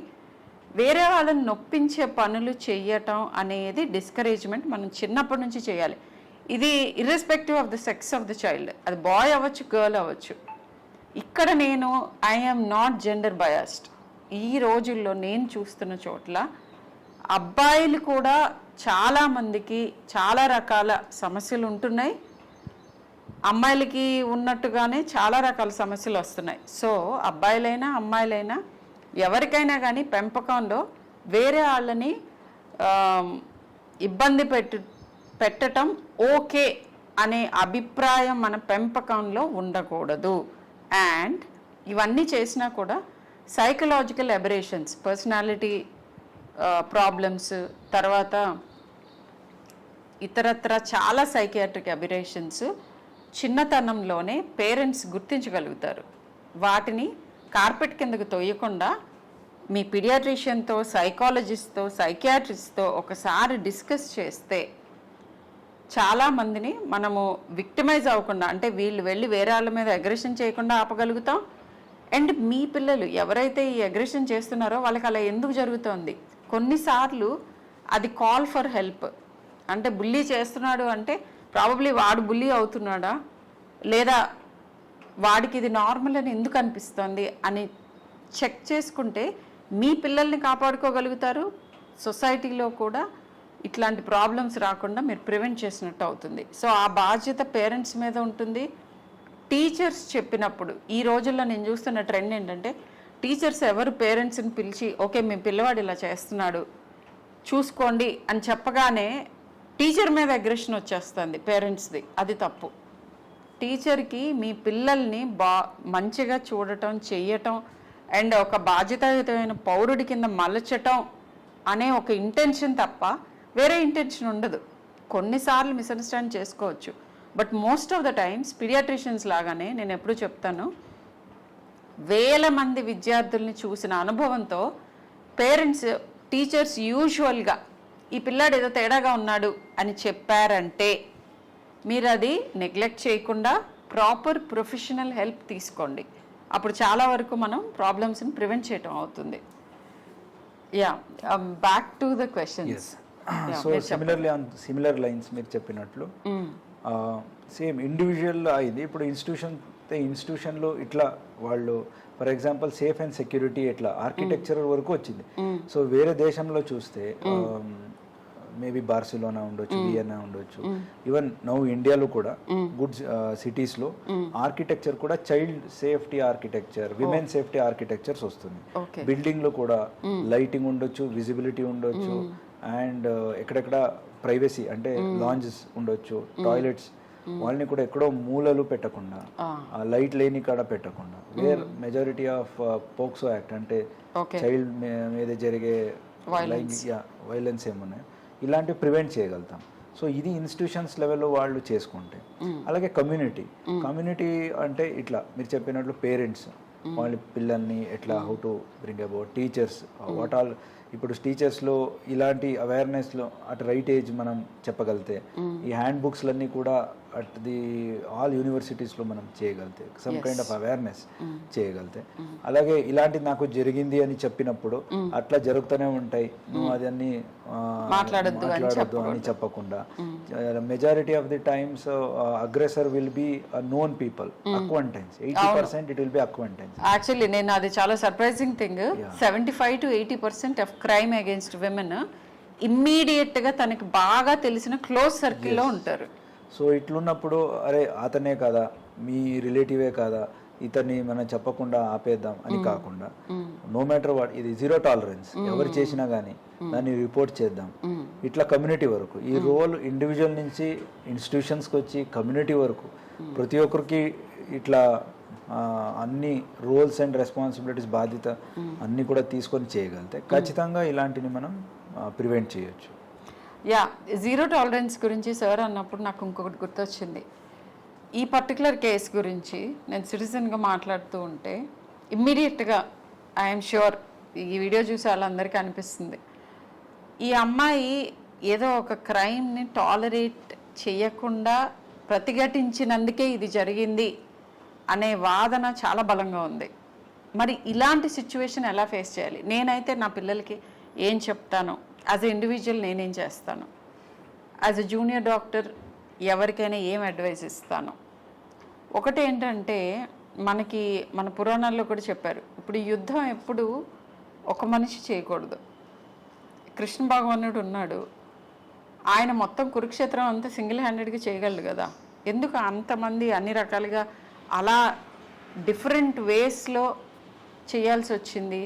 వేరే వాళ్ళని నొప్పించే పనులు చెయ్యటం అనేది డిస్కరేజ్మెంట్ మనం చిన్నప్పటి నుంచి చేయాలి. ఇది irrespective of the sex of the child, అది బాయ్ అవ్వచ్చు, గర్ల్ అవ్వచ్చు. ఇక్కడ నేను ఐఎమ్ నాట్ జెండర్ బయాస్డ్. ఈ రోజుల్లో నేను చూస్తున్న చోట్ల అబ్బాయిలు కూడా చాలామందికి చాలా రకాల సమస్యలు ఉంటున్నాయి, అమ్మాయిలకి ఉన్నట్టుగానే చాలా రకాల సమస్యలు వస్తున్నాయి. సో అబ్బాయిలైనా అమ్మాయిలైనా ఎవరికైనా కానీ పెంపకంలో వేరే వాళ్ళని ఇబ్బంది పెట్టడం ఓకే అనే అభిప్రాయం మన పెంపకంలో ఉండకూడదు. అండ్ ఇవన్నీ చేసినా కూడా సైకలాజికల్ అబరేషన్స్, పర్సనాలిటీ ప్రాబ్లమ్స్, తర్వాత ఇతరత్ర చాలా సైకియాట్రిక్ అబరేషన్స్ చిన్నతనంలోనే పేరెంట్స్ గుర్తించగలుగుతారు. వాటిని కార్పెట్ కిందకు తోయకుండా మీ పీడియాట్రిషియన్తో, సైకాలజిస్ట్తో, సైకియాట్రిస్ట్తో ఒకసారి డిస్కస్ చేస్తే చాలామందిని మనము విక్టిమైజ్ అవ్వకుండా, అంటే వీళ్ళు వెళ్ళి వేరే వాళ్ళ మీద అగ్రెషన్ చేయకుండా ఆపగలుగుతాం. అండ్ మీ పిల్లలు ఎవరైతే ఈ అగ్రెషన్ చేస్తున్నారో వాళ్ళకి అలా ఎందుకు జరుగుతోంది, కొన్నిసార్లు అది కాల్ ఫర్ హెల్ప్. అంటే బుల్లీ చేస్తున్నాడు అంటే ప్రాబబ్లీ వాడు బుల్లీ అవుతున్నాడా, లేదా వాడికి ఇది నార్మల్ అని ఎందుకు అనిపిస్తుంది అని చెక్ చేసుకుంటే మీ పిల్లల్ని కాపాడుకోగలుగుతారు. సొసైటీలో కూడా ఇట్లాంటి ప్రాబ్లమ్స్ రాకుండా మీరు ప్రివెంట్ చేసినట్టు అవుతుంది. సో ఆ బాధ్యత పేరెంట్స్ మీద ఉంటుంది. టీచర్స్ చెప్పినప్పుడు ఈ రోజుల్లో నేను చూస్తున్న ట్రెండ్ ఏంటంటే టీచర్స్ ఎవరు పేరెంట్స్ని పిలిచి ఓకే మీ పిల్లవాడు ఇలా చేస్తున్నాడు చూసుకోండి అని చెప్పగానే టీచర్ మీద అగ్రెషన్ వచ్చేస్తుంది పేరెంట్స్ది. అది తప్పు. టీచర్కి మీ పిల్లల్ని మంచిగా చూడటం, చెయ్యటం అండ్ ఒక బాధ్యతాయుతమైన పౌరుడి కింద మలచటం అనే ఒక ఇంటెన్షన్ తప్ప వేరే ఇంటెన్షన్ ఉండదు. కొన్నిసార్లు మిస్అండర్స్టాండ్ చేసుకోవచ్చు, but most of the times paediatricians లాగానే నేను ఎప్పుడు చెప్తాను, వేల మంది విద్యార్థుల్ని చూసిన అనుభవంతో పేరెంట్స్, టీచర్స్ యూజువల్గా ఈ పిల్లాడు ఏదో తేడాగా ఉన్నాడు అని చెప్పారంటే మీరు అది నెగ్లెక్ట్ చేయకుండా ప్రాపర్ ప్రొఫెషనల్ హెల్ప్ తీసుకోండి. అప్పుడు చాలా వరకు మనం ప్రాబ్లమ్స్ని ప్రివెంట్ చేయటం అవుతుంది. Yeah, back to the questions. So similarly on similar lines మీరు చెప్పినట్లు సేమ్ ఇండివిజువల్ ఇది. ఇప్పుడు ఇన్స్టిట్యూషన్లో ఇట్లా వాళ్ళు for example safe and security ఇట్లా ఆర్కిటెక్చర్ వరకు వచ్చింది. సో వేరే దేశంలో చూస్తే మేబీ బార్సిలోనా ఉండొచ్చు, వియన్నా ఉండొచ్చు, ఈవెన్ నౌ ఇండియాలో కూడా గుడ్ సిటీస్లో ఆర్కిటెక్చర్ కూడా child safety architecture, women safety architectures వస్తుంది. బిల్డింగ్లో కూడా లైటింగ్ ఉండొచ్చు, విజిబిలిటీ ఉండొచ్చు, అండ్ ఎక్కడెక్కడ ప్రైవసీ అంటే లాంజెస్ ఉండొచ్చు, టాయిలెట్స్ వాళ్ళని కూడా ఎక్కడో మూలలు పెట్టకుండా, లైట్ లేని కాడ పెట్టకుండా, where majority of POCSO act అంటే చైల్డ్ మీద జరిగే వైలెన్స్ ఏమున్నాయి ఇలాంటివి ప్రివెంట్ చేయగలుగుతాం. సో ఇది ఇన్స్టిట్యూషన్స్ లెవెల్లో వాళ్ళు చేసుకుంటే. అలాగే కమ్యూనిటీ అంటే ఇట్లా మీరు చెప్పినట్లు పేరెంట్స్ వాళ్ళ పిల్లల్ని ఎట్లా how to bring about, teachers what all ఇప్పుడు టీచర్స్లో ఇలాంటి అవేర్నెస్లో అట్ రైట్ ఏజ్ మనం చెప్పగలితే ఈ హ్యాండ్ బుక్స్లన్నీ కూడా అట్ ది ఆల్ యూనివర్సిటీస్లో మనం చేయగలితే సమ్ కైండ్ ఆఫ్ అవేర్నెస్ చేయగలితే, అలాగే ఇలాంటిది నాకు జరిగింది అని చెప్పినప్పుడు అట్లా జరుగుతూనే ఉంటాయి, నువ్వు అదన్నీ మాట్లాడద్దు అని చెప్పకుండా, majority of the times aggressor will be known people, acquaintance 80% it will B acquaintance. Actually నేను అది చాలా surprising thing, 75 to 80% of crime against women immediate గా తనకి బాగా తెలిసిన క్లోజ్ సర్కిల్లో ఉంటారు. సో ఇట్లున్నప్పుడు అరే అతనే కదా, మీ రిలేటివే కదా, ఇతన్ని మనం చెప్పకుండా ఆపేద్దాం అని కాకుండా, నో మ్యాటర్ వాట్, ఇది జీరో టాలరెన్స్, ఎవరు చేసినా కానీ దాన్ని రిపోర్ట్ చేద్దాం. ఇట్లా కమ్యూనిటీ వరకు ఈ రోల్ ఇండివిజువల్ నుంచి ఇన్స్టిట్యూషన్స్కి వచ్చి కమ్యూనిటీ వరకు ప్రతి ఒక్కరికి ఇట్లా అన్ని రోల్స్ అండ్ రెస్పాన్సిబిలిటీస్, బాధ్యత అన్నీ కూడా తీసుకొని చేయగలిగితే ఖచ్చితంగా ఇలాంటిని మనం ప్రివెంట్ చేయొచ్చు. యా, జీరో టాలరెన్స్ గురించి సార్ అన్నప్పుడు నాకు ఇంకొకటి గుర్తొచ్చింది. ఈ పర్టికులర్ కేస్ గురించి నేను సిటిజన్గా మాట్లాడుతూ ఉంటే ఇమ్మీడియట్గా ఐఎమ్ ష్యూర్ ఈ వీడియో చూసి వాళ్ళందరికీ అనిపిస్తుంది, ఈ అమ్మాయి ఏదో ఒక క్రైమ్ని టాలరేట్ చేయకుండా ప్రతిఘటించినందుకే ఇది జరిగింది అనే వాదన చాలా బలంగా ఉంది. మరి ఇలాంటి సిచ్యువేషన్ ఎలా ఫేస్ చేయాలి? నేనైతే నా పిల్లలకి ఏం చెప్తాను, యాజ్ ఎ ఇండివిజువల్ నేనేం చేస్తాను, యాజ్ ఎ జూనియర్ డాక్టర్ ఎవరికైనా ఏం అడ్వైస్ ఇస్తాను? ఒకటి ఏంటంటే, మనకి మన పురాణాల్లో కూడా చెప్పారు, ఇప్పుడు యుద్ధం ఎప్పుడు ఒక మనిషి చేయకూడదు. కృష్ణ భగవానుడు ఉన్నాడు, ఆయన మొత్తం కురుక్షేత్రం అంతా సింగిల్ హ్యాండెడ్గా చేయగలడు కదా, ఎందుకు అంతమంది అన్ని రకాలుగా అలా డిఫరెంట్ వేస్లో చేయాల్సి వచ్చింది?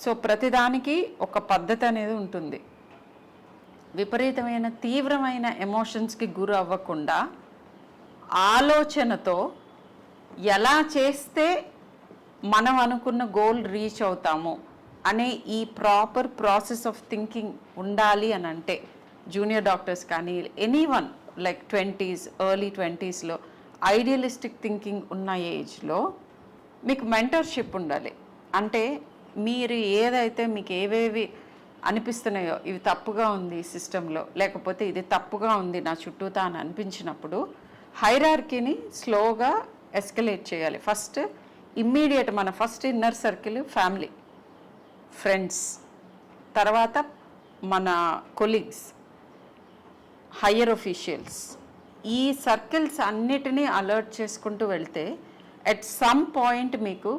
సో ప్రతిదానికి ఒక పద్ధతి అనేది ఉంటుంది. విపరీతమైన తీవ్రమైన ఎమోషన్స్కి గురి అవ్వకుండా ఆలోచనతో ఎలా చేస్తే మనం అనుకున్న గోల్ రీచ్ అవుతాము అనే ఈ ప్రాపర్ ప్రాసెస్ ఆఫ్ థింకింగ్ ఉండాలి అని అంటే, జూనియర్ డాక్టర్స్ కానీ ఎనీవన్ లైక్ 20s, ఎర్లీ 20sలో ఐడియలిస్టిక్ థింకింగ్ ఉన్న ఏజ్లో మీకు మెంటర్షిప్ ఉండాలి. అంటే మీరు ఏదైతే మీకు ఏవేవి అనిపిస్తున్నాయో, ఇవి తప్పుగా ఉంది ఈ సిస్టంలో, లేకపోతే ఇది తప్పుగా ఉంది నా చుట్టూతా అని అనిపించినప్పుడు హైరార్కీని స్లోగా ఎస్కలేట్ చేయాలి. ఫస్ట్ ఇమ్మీడియట్ మన first inner circle family, friends, తర్వాత మన కొలీగ్స్, హయ్యర్ ఒఫీషియల్స్, ఈ సర్కిల్స్ అన్నిటినీ అలర్ట్ చేసుకుంటూ వెళ్తే ఎట్ సమ్ పాయింట్ మీకు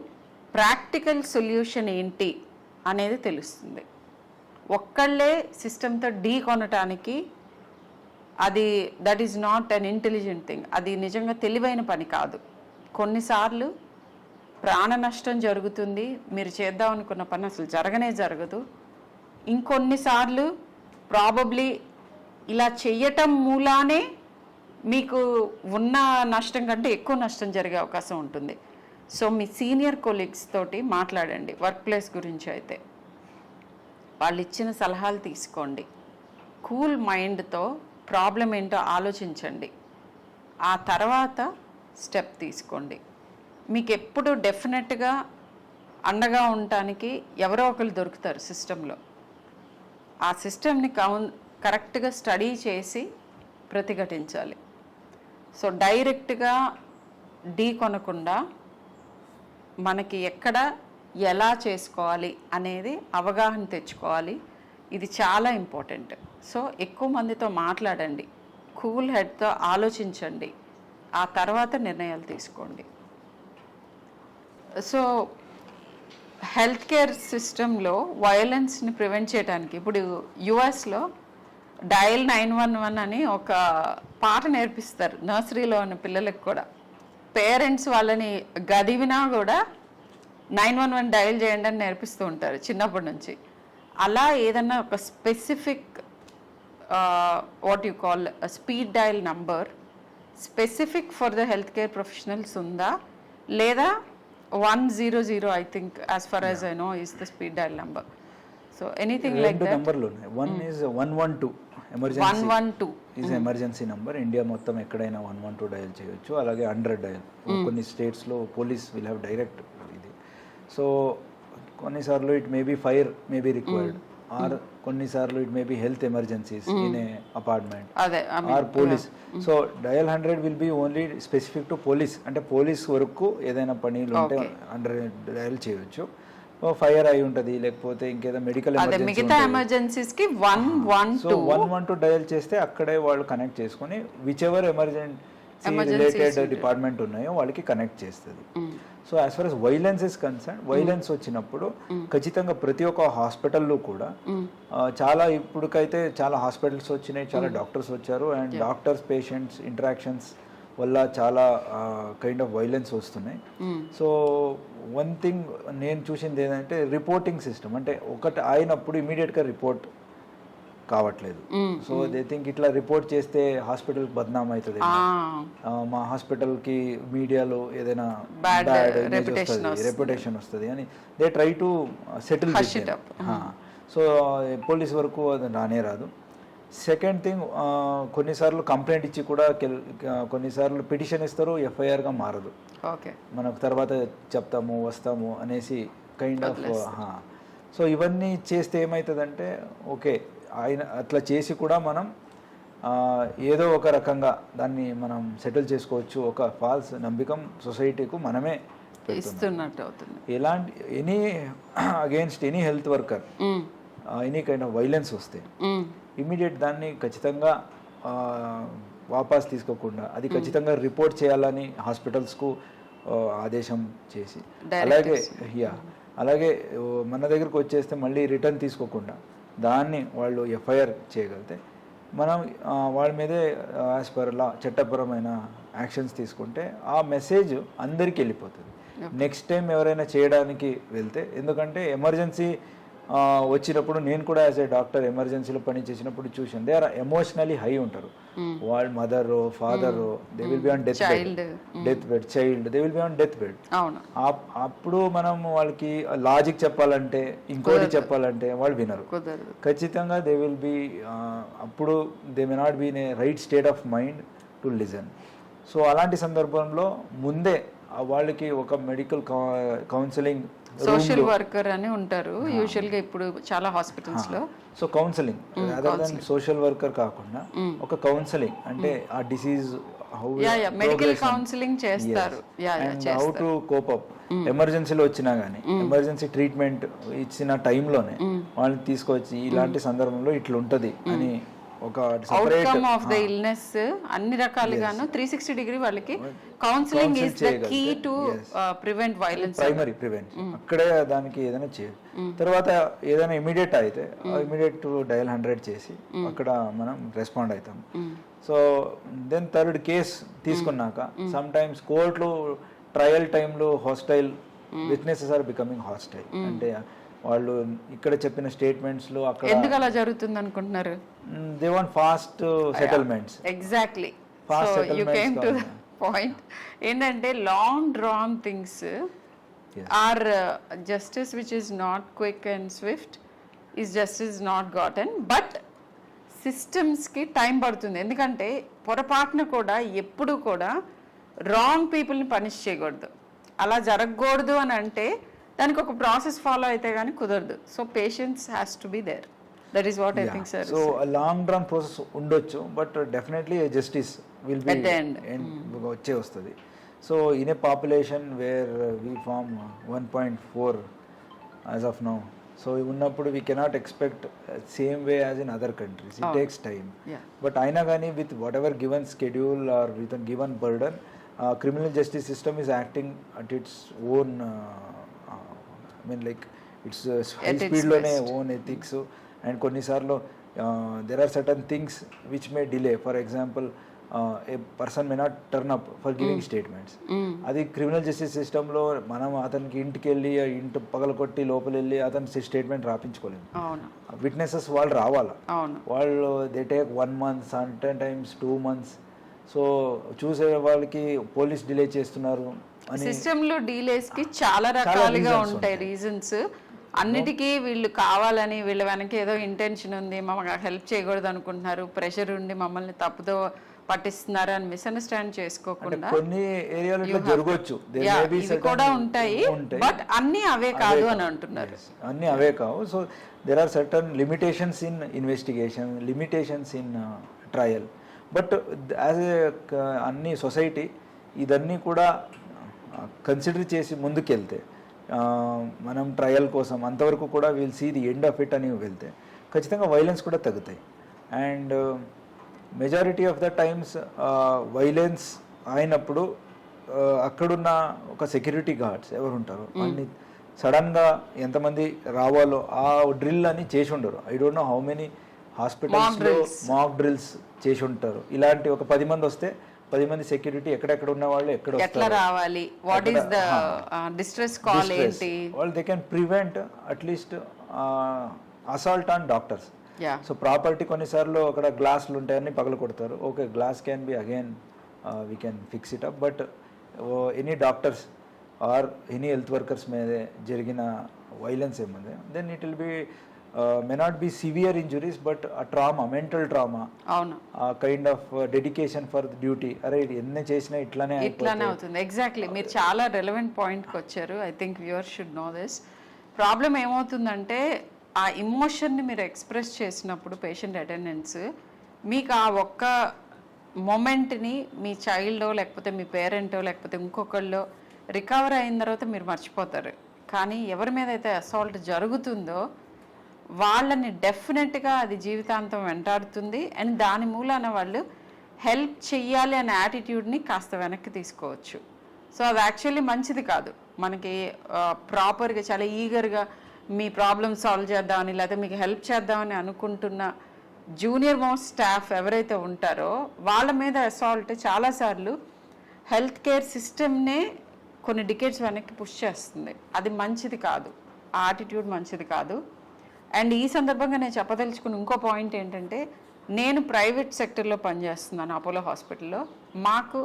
ప్రాక్టికల్ సొల్యూషన్ ఏంటి అనేది తెలుస్తుంది. ఒక్కళ్ళే సిస్టమ్తో ఢీ కొనటానికి అది that is not an intelligent thing, అది నిజంగా తెలివైన పని కాదు. కొన్నిసార్లు ప్రాణ నష్టం జరుగుతుంది, మీరు చేద్దాం అనుకున్న పని అసలు జరగనే జరగదు. ఇంకొన్నిసార్లు ప్రాబబ్లీ ఇలా చెయ్యటం మూలానే మీకు ఉన్న నష్టం కంటే ఎక్కువ నష్టం జరిగే అవకాశం ఉంటుంది. సో మీ సీనియర్ కొలీగ్స్ తోటి మాట్లాడండి. వర్క్ ప్లేస్ గురించి అయితే వాళ్ళు ఇచ్చిన సలహాలు తీసుకోండి. కూల్ మైండ్తో ప్రాబ్లం ఏంటో ఆలోచించండి, ఆ తర్వాత స్టెప్ తీసుకోండి. మీకు ఎప్పుడు డెఫినెట్గా అండగా ఉండటానికి ఎవరో ఒకరు దొరుకుతారు సిస్టంలో. ఆ సిస్టమ్ని కరెక్ట్గా స్టడీ చేసి ప్రతిఘటించాలి. సో డైరెక్ట్గా ఢీ కొనకుండా మనకి ఎక్కడ ఎలా చేసుకోవాలి అనేది అవగాహన తెచ్చుకోవాలి. ఇది చాలా ఇంపార్టెంట్. సో ఎక్కువ మందితో మాట్లాడండి, కూల్ హెడ్తో ఆలోచించండి, ఆ తర్వాత నిర్ణయాలు తీసుకోండి. సో హెల్త్ కేర్ సిస్టంలో వయలెన్స్ని ప్రివెంట్ చేయడానికి ఇప్పుడు యుఎస్లో డయల్ 911 అని ఒక పాట నేర్పిస్తారు నర్సరీలో ఉన్న పిల్లలకు కూడా. పేరెంట్స్ వాళ్ళని గదివినా కూడా 911 డయల్ చేయండి అని నేర్పిస్తూ ఉంటారు చిన్నప్పటి నుంచి. అలా ఏదన్నా ఒక specific what you call speed dial number specific for the health care professionals ఉందా, లేదా 100 I think as for as I know is the speed dial number. So anything like that. నంబర్లు ఉన్నాయి. One is 112 emergency is emergency number. India మొత్తం ఎక్కడైనా 112 dial చేయొచ్చు. అలాగే 100 dial. కొన్ని స్టేట్స్లో పోలీస్ విల్ హ్యావ్ డైరెక్ట్ ఇది. సో కొన్నిసార్లు it may be fire may be required, or కొన్నిసార్లు it may be health emergencies in a apartment or police. So dial 100 will be only specific to police, అంటే police వరకు ఏదైనా పనులు ఉంటే dial చేయొచ్చు. Fire అయి ఉంటుంది, లేకపోతే ఇంకేదో మెడికల్ మిగతా ఎమర్జెన్సీస్ కి 112 డయల్ చేస్తే అక్కడే వాళ్ళు కనెక్ట్ చేసుకుని which ever emergency related department ఉన్నాయో వాళ్ళకి కనెక్ట్ చేస్తుంది. So as for as violence is concern, violence వచ్చినప్పుడు ఖచ్చితంగా ప్రతి ఒక్క హాస్పిటల్లో కూడా చాలా ఇప్పుడుకైతే చాలా హాస్పిటల్స్ వచ్చినాయి, చాలా డాక్టర్స్ వచ్చారు, అండ్ డాక్టర్స్ పేషెంట్స్ ఇంటరాక్షన్స్ వల్ల చాలా కైండ్ ఆఫ్ వైలెన్స్ వస్తున్నాయి. సో వన్ థింగ్ నేను చూసింది ఏంటంటే రిపోర్టింగ్ సిస్టమ్, అంటే ఒకటి అయినప్పుడు ఇమీడియట్గా రిపోర్ట్ కావట్లేదు. సో దే థింక్ ఇట్లా రిపోర్ట్ చేస్తే హాస్పిటల్ బద్నాం అవుతుంది, మా హాస్పిటల్కి మీడియాలో ఏదైనా బ్యాడ్ రెప్యుటేషన్ వస్తుంది అని they try to settle. So police వరకు అది రానే రాదు. సెకండ్ థింగ్, కొన్నిసార్లు కంప్లైంట్ ఇచ్చి కూడా కొన్నిసార్లు పిటిషన్ ఇస్తారు, ఎఫ్ఐఆర్గా మారదు. మనకు తర్వాత చెప్తాము వస్తాము అనేసి కైండ్ ఆఫ్. సో ఇవన్నీ చేస్తే ఏమవుతుందంటే ఓకే ఆయన అట్లా చేసి కూడా మనం ఏదో ఒక రకంగా దాన్ని మనం సెటిల్ చేసుకోవచ్చు. ఒక ఫాల్స్ నమ్మకం సొసైటీకు మనమే ఇస్తున్నట్టు అవుతుంది. ఎలాంటి any against any health worker any kind of violence వస్తే ఇమీడియట్ దాన్ని ఖచ్చితంగా వాపస్ తీసుకోకుండా అది ఖచ్చితంగా రిపోర్ట్ చేయాలని హాస్పిటల్స్కు ఆదేశం చేసి, అలాగే మన దగ్గరకు వచ్చేస్తే మళ్ళీ రిటర్న్ తీసుకోకుండా దాన్ని వాళ్ళు ఎఫ్ఐఆర్ చేయగలిగితే మనం వాళ్ళ మీదే యాజ్ పర్ లా చట్టపరమైన యాక్షన్స్ తీసుకుంటే ఆ మెసేజ్ అందరికీ వెళ్ళిపోతుంది. నెక్స్ట్ టైం ఎవరైనా చేయడానికి వెళ్తే, ఎందుకంటే ఎమర్జెన్సీ వచ్చినప్పుడు నేను కూడా యాజ్ ఏ డాక్టర్ ఎమర్జెన్సీలో పని చేసినప్పుడు చూసాను, దే ఆర్ ఎమోషనలీ హై ఉంటారు. వాళ్ళ mother father they will be on death bed, child they will be on death bed. అప్పుడు మనం వాళ్ళకి లాజిక్ చెప్పాలంటే ఇంకోటి చెప్పాలంటే వాళ్ళు వినరు. ఖచ్చితంగా దే విల్ బి అప్పుడు they may not be in a right state of mind to listen. So అలాంటి సందర్భంలో ముందే వాళ్ళకి ఒక మెడికల్ కౌన్సిలింగ్, సోషల్ వర్కర్ అని ఉంటారు యూజువల్ గా ఇప్పుడు చాలా హాస్పిటల్స్ లో. So counselling other then social worker కాకుండా ఒక కౌన్సిలింగ్, అంటే ఆ డిసీజ్ మెడికల్ కౌన్సిలింగ్ చేస్తారు, హౌ టు కోప్ అప్. ఎమర్జెన్సీలో వచ్చినా గానీ ఎమర్జెన్సీ ట్రీట్మెంట్ ఇచ్చిన టైంలోనే వాళ్ళని తీసుకొచ్చి ఇలాంటి సందర్భంలో ఇట్లా ఉంటది అని ఒక అవుట్కమ్ ఆఫ్ ద ఇల్నెస్ అన్ని రకాలుగాను 360 డిగ్రీ వాళ్ళకి counselling is the key to prevent violence, primary prevention. అక్కడే దానికి ఏదైనా చేయాలి. తర్వాత ఏదైనా ఇమీడియట్ అయితే ఇమీడియట్ డయల్ 100 చేసి అక్కడ మనం రెస్పాండ్ అవుతాం. సో దెన్ థర్డ్ కేస్ తీసుకున్నాక సమ్ టైమ్స్ కోర్టులో ట్రయల్ టైంలో hostile witnesses are becoming hostile, అంటే వాళ్ళు ఇక్కడ చెప్పిన స్టేట్మెంట్స్ లో అక్కడ ఎందుకు అలా జరుగుతుంది అనుకుంటున్నారు? They want fast settlements. Exactly, so you came to the point. ఏంటంటే long drawn things are justice which is not quick and swift is justice not gotten. But సిస్టమ్స్కి టైం పడుతుంది, ఎందుకంటే పొరపాటున కూడా ఎప్పుడు కూడా రాంగ్ పీపుల్ని పనిష్ చేయకూడదు. అలా జరగకూడదు అని అంటే దానికి ఒక ప్రాసెస్ ఫాలో అయితే కానీ కుదరదు. So patience has to be there. That is what I think sir. So long drawn process ఉండొచ్చు, but definitely justice will be వచ్చే వస్తుంది. So in a population where we form 1.4 as of now, so ఉన్నప్పుడు we cannot expect same way as in other countries. It takes time. But అయినా కానీ with whatever given schedule or with given burden, criminal justice system is acting at its own I mean like it's high speed lone own ethics, and కొన్నిసార్లు there are certain things which may delay. For example, a person may not turn up for giving statements. అది criminal justice సిస్టంలో మనం అతనికి ఇంటికి వెళ్ళి ఇంటి పగలకొట్టి లోపల వెళ్ళి అతని స్టేట్మెంట్ రాపించుకోలేము. విట్నెసెస్ వాళ్ళు రావాలా, వాళ్ళు they take 1 month, sometimes 2 months. So చూసే వాళ్ళకి పోలీస్ డిలే చేస్తున్నారు అని సిస్టంలో డీలేస్ కి చాలా రకాలుగా ఉంటాయి రీజన్స్. అన్నిటికీ వీళ్ళు కావాలని వీళ్ళ వెనక ఏదో ఇంటెన్షన్ ఉంది, మమ్మల్ని హెల్ప్ చేయకూడదు అనుకుంటున్నారు, ప్రెషర్ ఉండి మమ్మల్ని తప్పుదో పట్టిస్తున్నారు అని మిస్అండర్స్టాండ్ అంటే చేసుకోకుండా కొన్ని ఏరియాలో ఇట్లా జరగవచ్చు. There Yeah, may be ఇవి certain- కూడా ఉంటాయి బట్ అన్ని అవే కాదు అని అంటున్నారు. అన్నీ అవే కావు. So there are certain limitations in investigation, limitations in trial. But as a అన్ని సొసైటీ ఇదన్నీ కూడా కన్సిడర్ చేసి ముందుకెళ్తే మనం ట్రయల్ కోసం అంతవరకు కూడా will see the end of it అని వెళ్తే ఖచ్చితంగా వైలెన్స్ కూడా తగ్గుతాయి. And majority of the times violence అయినప్పుడు అక్కడున్న ఒక సెక్యూరిటీ గార్డ్స్ ఎవరు ఉంటారో అన్ని సడన్గా ఎంతమంది రావాలో ఆ డ్రిల్ అని చేసి ఉండరు. I don't know how many హాస్పిటల్స్లో మాక్ డ్రిల్స్ చేసి ఉంటారు. ఇలాంటి ఒక 10 మంది వస్తే 10 మంది సెక్యూరిటీ ఎక్కడెక్కడ ఉన్న వాళ్ళు ఎట్లా రావాలి, what is the distress call ఏంటి, వాళ్ళు they can prevent at least assault on doctors. Yeah so property కొన్నిసార్లు అక్కడ గ్లాసులు ఉంటాయని పగల కొడతారు. Okay, glass can be again we can fix it up. But any doctors or any health workers మీద జరిగిన వైలెన్స్ ఏముంది, then it will be may not be severe injuries but ఆ ట్రామా, మెంటల్ ట్రామా, అవును ఆ kind of dedication for duty. అరే ఎన్ని చేసినా ఇట్లానే అవుతుంది. ఎగ్జాక్ట్లీ, మీరు చాలా రెలవెంట్ పాయింట్కి వచ్చారు. I think viewers should know this. Problem ఏమవుతుందంటే ఆ ఇమోషన్ని మీరు ఎక్స్ప్రెస్ చేసినప్పుడు పేషెంట్ అటెండెన్స్ మీకు ఆ ఒక్క మొమెంట్ని మీ చైల్డో లేకపోతే మీ పేరెంటో లేకపోతే ఇంకొకళ్ళో రికవర్ అయిన తర్వాత మీరు మర్చిపోతారు. కానీ ఎవరి మీద అయితే అసాల్ట్ జరుగుతుందో వాళ్ళని డెఫినెట్గా అది జీవితాంతం వెంటాడుతుంది. అండ్ దాని మూలాన వాళ్ళు హెల్ప్ చెయ్యాలి అనే యాటిట్యూడ్ని కాస్త వెనక్కి తీసుకోవచ్చు. సో అది యాక్చువల్లీ మంచిది కాదు. మనకి ప్రాపర్గా చాలా ఈగర్గా మీ ప్రాబ్లమ్ సాల్వ్ చేద్దామని లేకపోతే మీకు హెల్ప్ చేద్దామని అనుకుంటున్న జూనియర్ మోస్ట్ స్టాఫ్ ఎవరైతే ఉంటారో వాళ్ళ మీద అసాల్ట్ చాలాసార్లు హెల్త్ కేర్ సిస్టమ్నే కొన్ని డికేట్స్ వెనక్కి పుష్ చేస్తుంది. అది మంచిది కాదు, ఆ యాటిట్యూడ్ మంచిది కాదు. అండ్ ఈ సందర్భంగా నేను చెప్పదలుచుకున్న ఇంకో పాయింట్ ఏంటంటే, నేను ప్రైవేట్ సెక్టర్లో పనిచేస్తున్నాను అపోలో హాస్పిటల్లో. మాకు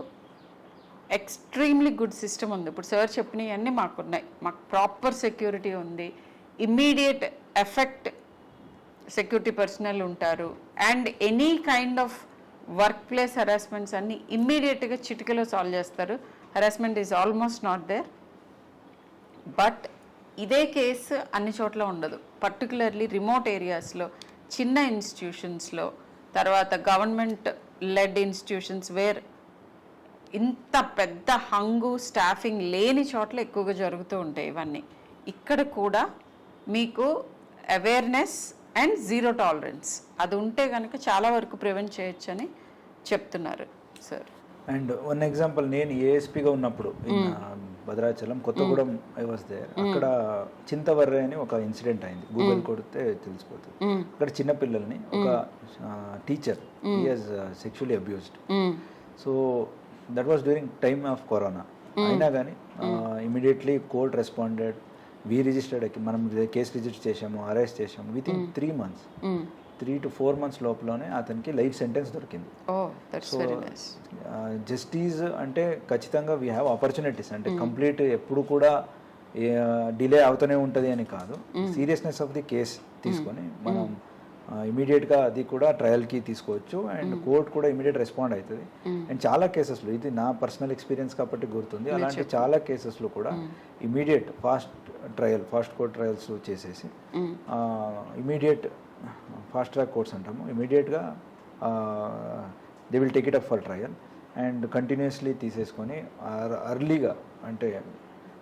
ఎక్స్ట్రీమ్లీ గుడ్ సిస్టమ్ ఉంది. ఇప్పుడు సార్ చెప్పినవన్నీ మాకున్నాయి. మాకు ప్రాపర్ సెక్యూరిటీ ఉంది, ఇమ్మీడియట్ ఎఫెక్ట్ సెక్యూరిటీ పర్సనల్ ఉంటారు. And any kind of work place harassments అన్నీ ఇమ్మీడియట్గా చిటికలో సాల్వ్ చేస్తారు. Harassment is almost not there. But ఇదే కేసు అన్ని చోట్ల ఉండదు. పర్టికులర్లీ రిమోట్ ఏరియాస్లో, చిన్న ఇన్స్టిట్యూషన్స్లో, తర్వాత గవర్నమెంట్ లెడ్ ఇన్స్టిట్యూషన్స్ వేర్ ఇంత పెద్ద హంగు స్టాఫింగ్ లేని చోట్ల ఎక్కువగా జరుగుతూ ఉంటాయి ఇవన్నీ. ఇక్కడ కూడా మీకు అవేర్నెస్ అండ్ జీరో టాలరెన్స్ అది ఉంటే కనుక చాలా వరకు ప్రివెంట్ చేయొచ్చని చెప్తున్నారు సార్. అండ్ వన్ ఎగ్జాంపుల్, నేను ఏఎస్పీగా ఉన్నప్పుడు Bhadrachalam Kothagudem I was there. అక్కడ చింతవర్రే అని ఒక ఇన్సిడెంట్ అయింది. గూగుల్ కొడితే తెలిసిపోతుంది. అక్కడ చిన్న పిల్లల్ని ఒక teacher he has sexually abused. So that was during time of corona. అయినా కానీ immediately court responded. We registered, మనం కేసు రిజిస్టర్ చేసాము, అరెస్ట్ చేసాము. With in 3 months, 3 to 4 months లోపలనే అతనికి లైఫ్ సెంటెన్స్ దొరికింది. సో జస్టిస్ అంటే ఖచ్చితంగా వీ హ్యావ్ ఆపర్చునిటీస్. అంటే కంప్లీట్ ఎప్పుడు కూడా డిలే అవుతూనే ఉంటుంది అని కాదు. సీరియస్నెస్ ఆఫ్ ది కేస్ తీసుకొని మనం ఇమీడియట్గా అది కూడా ట్రయల్కి తీసుకోవచ్చు. అండ్ కోర్ట్ కూడా ఇమీడియట్ రెస్పాండ్ అవుతుంది. అండ్ చాలా కేసెస్లో, ఇది నా పర్సనల్ ఎక్స్పీరియన్స్ కాబట్టి గుర్తుంది, అలాంటి చాలా కేసెస్లో కూడా immediate fast trial, fast court trials చేసేసి ఇమీడియట్ ఫాస్ట్ ట్రాక్ కోర్ట్స్ అంటాము, ఇమీడియట్గా they will take it up for trial and continuously తీసేసుకొని అర్లీగా, అంటే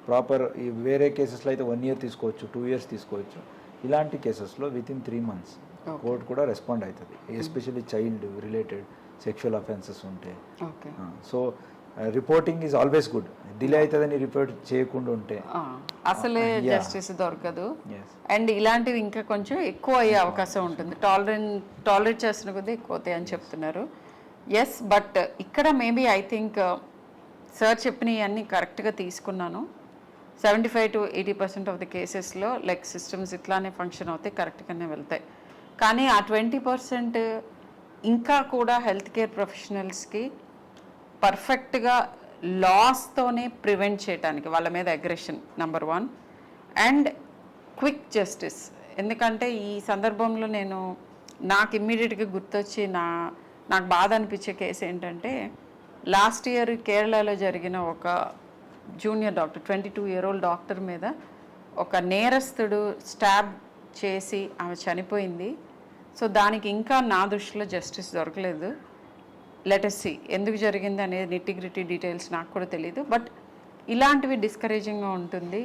ప్రాపర్ వేరే కేసెస్లో అయితే 1 year తీసుకోవచ్చు, 2 years తీసుకోవచ్చు. ఇలాంటి కేసెస్లో విత్ ఇన్ 3 months కోర్ట్ కూడా రెస్పాండ్ అవుతుంది. Especially child related sexual offences ఉంటే. So reporting is always good. Delay అవుతుందని రిపోర్ట్ చేయకుండా ఉంటే అసలే జస్టిస్ దొరకదు. అండ్ ఇలాంటివి ఇంకా కొంచెం ఎక్కువ అయ్యే అవకాశం ఉంటుంది. టాలరేట్ చేస్తున్న కొద్దీ ఎక్కువ అవుతాయి అని చెప్తున్నారు. ఎస్, బట్ ఇక్కడ మేబీ ఐ థింక్ సార్ చెప్పినవి అన్నీ కరెక్ట్గా తీసుకున్నాను. 75 to 80% ఆఫ్ ది కేసెస్లో లైక్ సిస్టమ్స్ ఇట్లానే ఫంక్షన్ అవుతాయి, కరెక్ట్గానే వెళ్తాయి. కానీ ఆ 20% ఇంకా కూడా హెల్త్ కేర్ ప్రొఫెషనల్స్కి పర్ఫెక్ట్గా లాస్తోనే ప్రివెంట్ చేయడానికి వాళ్ళ మీద aggression number 1 and quick justice. ఎందుకంటే ఈ సందర్భంలో నాకు ఇమ్మీడియట్గా గుర్తొచ్చి నాకు బాధ అనిపించే కేసు ఏంటంటే లాస్ట్ ఇయర్ కేరళలో జరిగిన ఒక జూనియర్ డాక్టర్ 22-year-old డాక్టర్ మీద ఒక నేరస్తుడు స్టాబ్ చేసి ఆమె చనిపోయింది. సో దానికి ఇంకా నా దృష్టిలో జస్టిస్ దొరకలేదు. లెటస్ సి ఎందుకు జరిగింది అనేది నిట్టిగ్రిటీ డీటెయిల్స్ నాకు కూడా తెలియదు. బట్ ఇలాంటివి డిస్కరేజింగ్గా ఉంటుంది.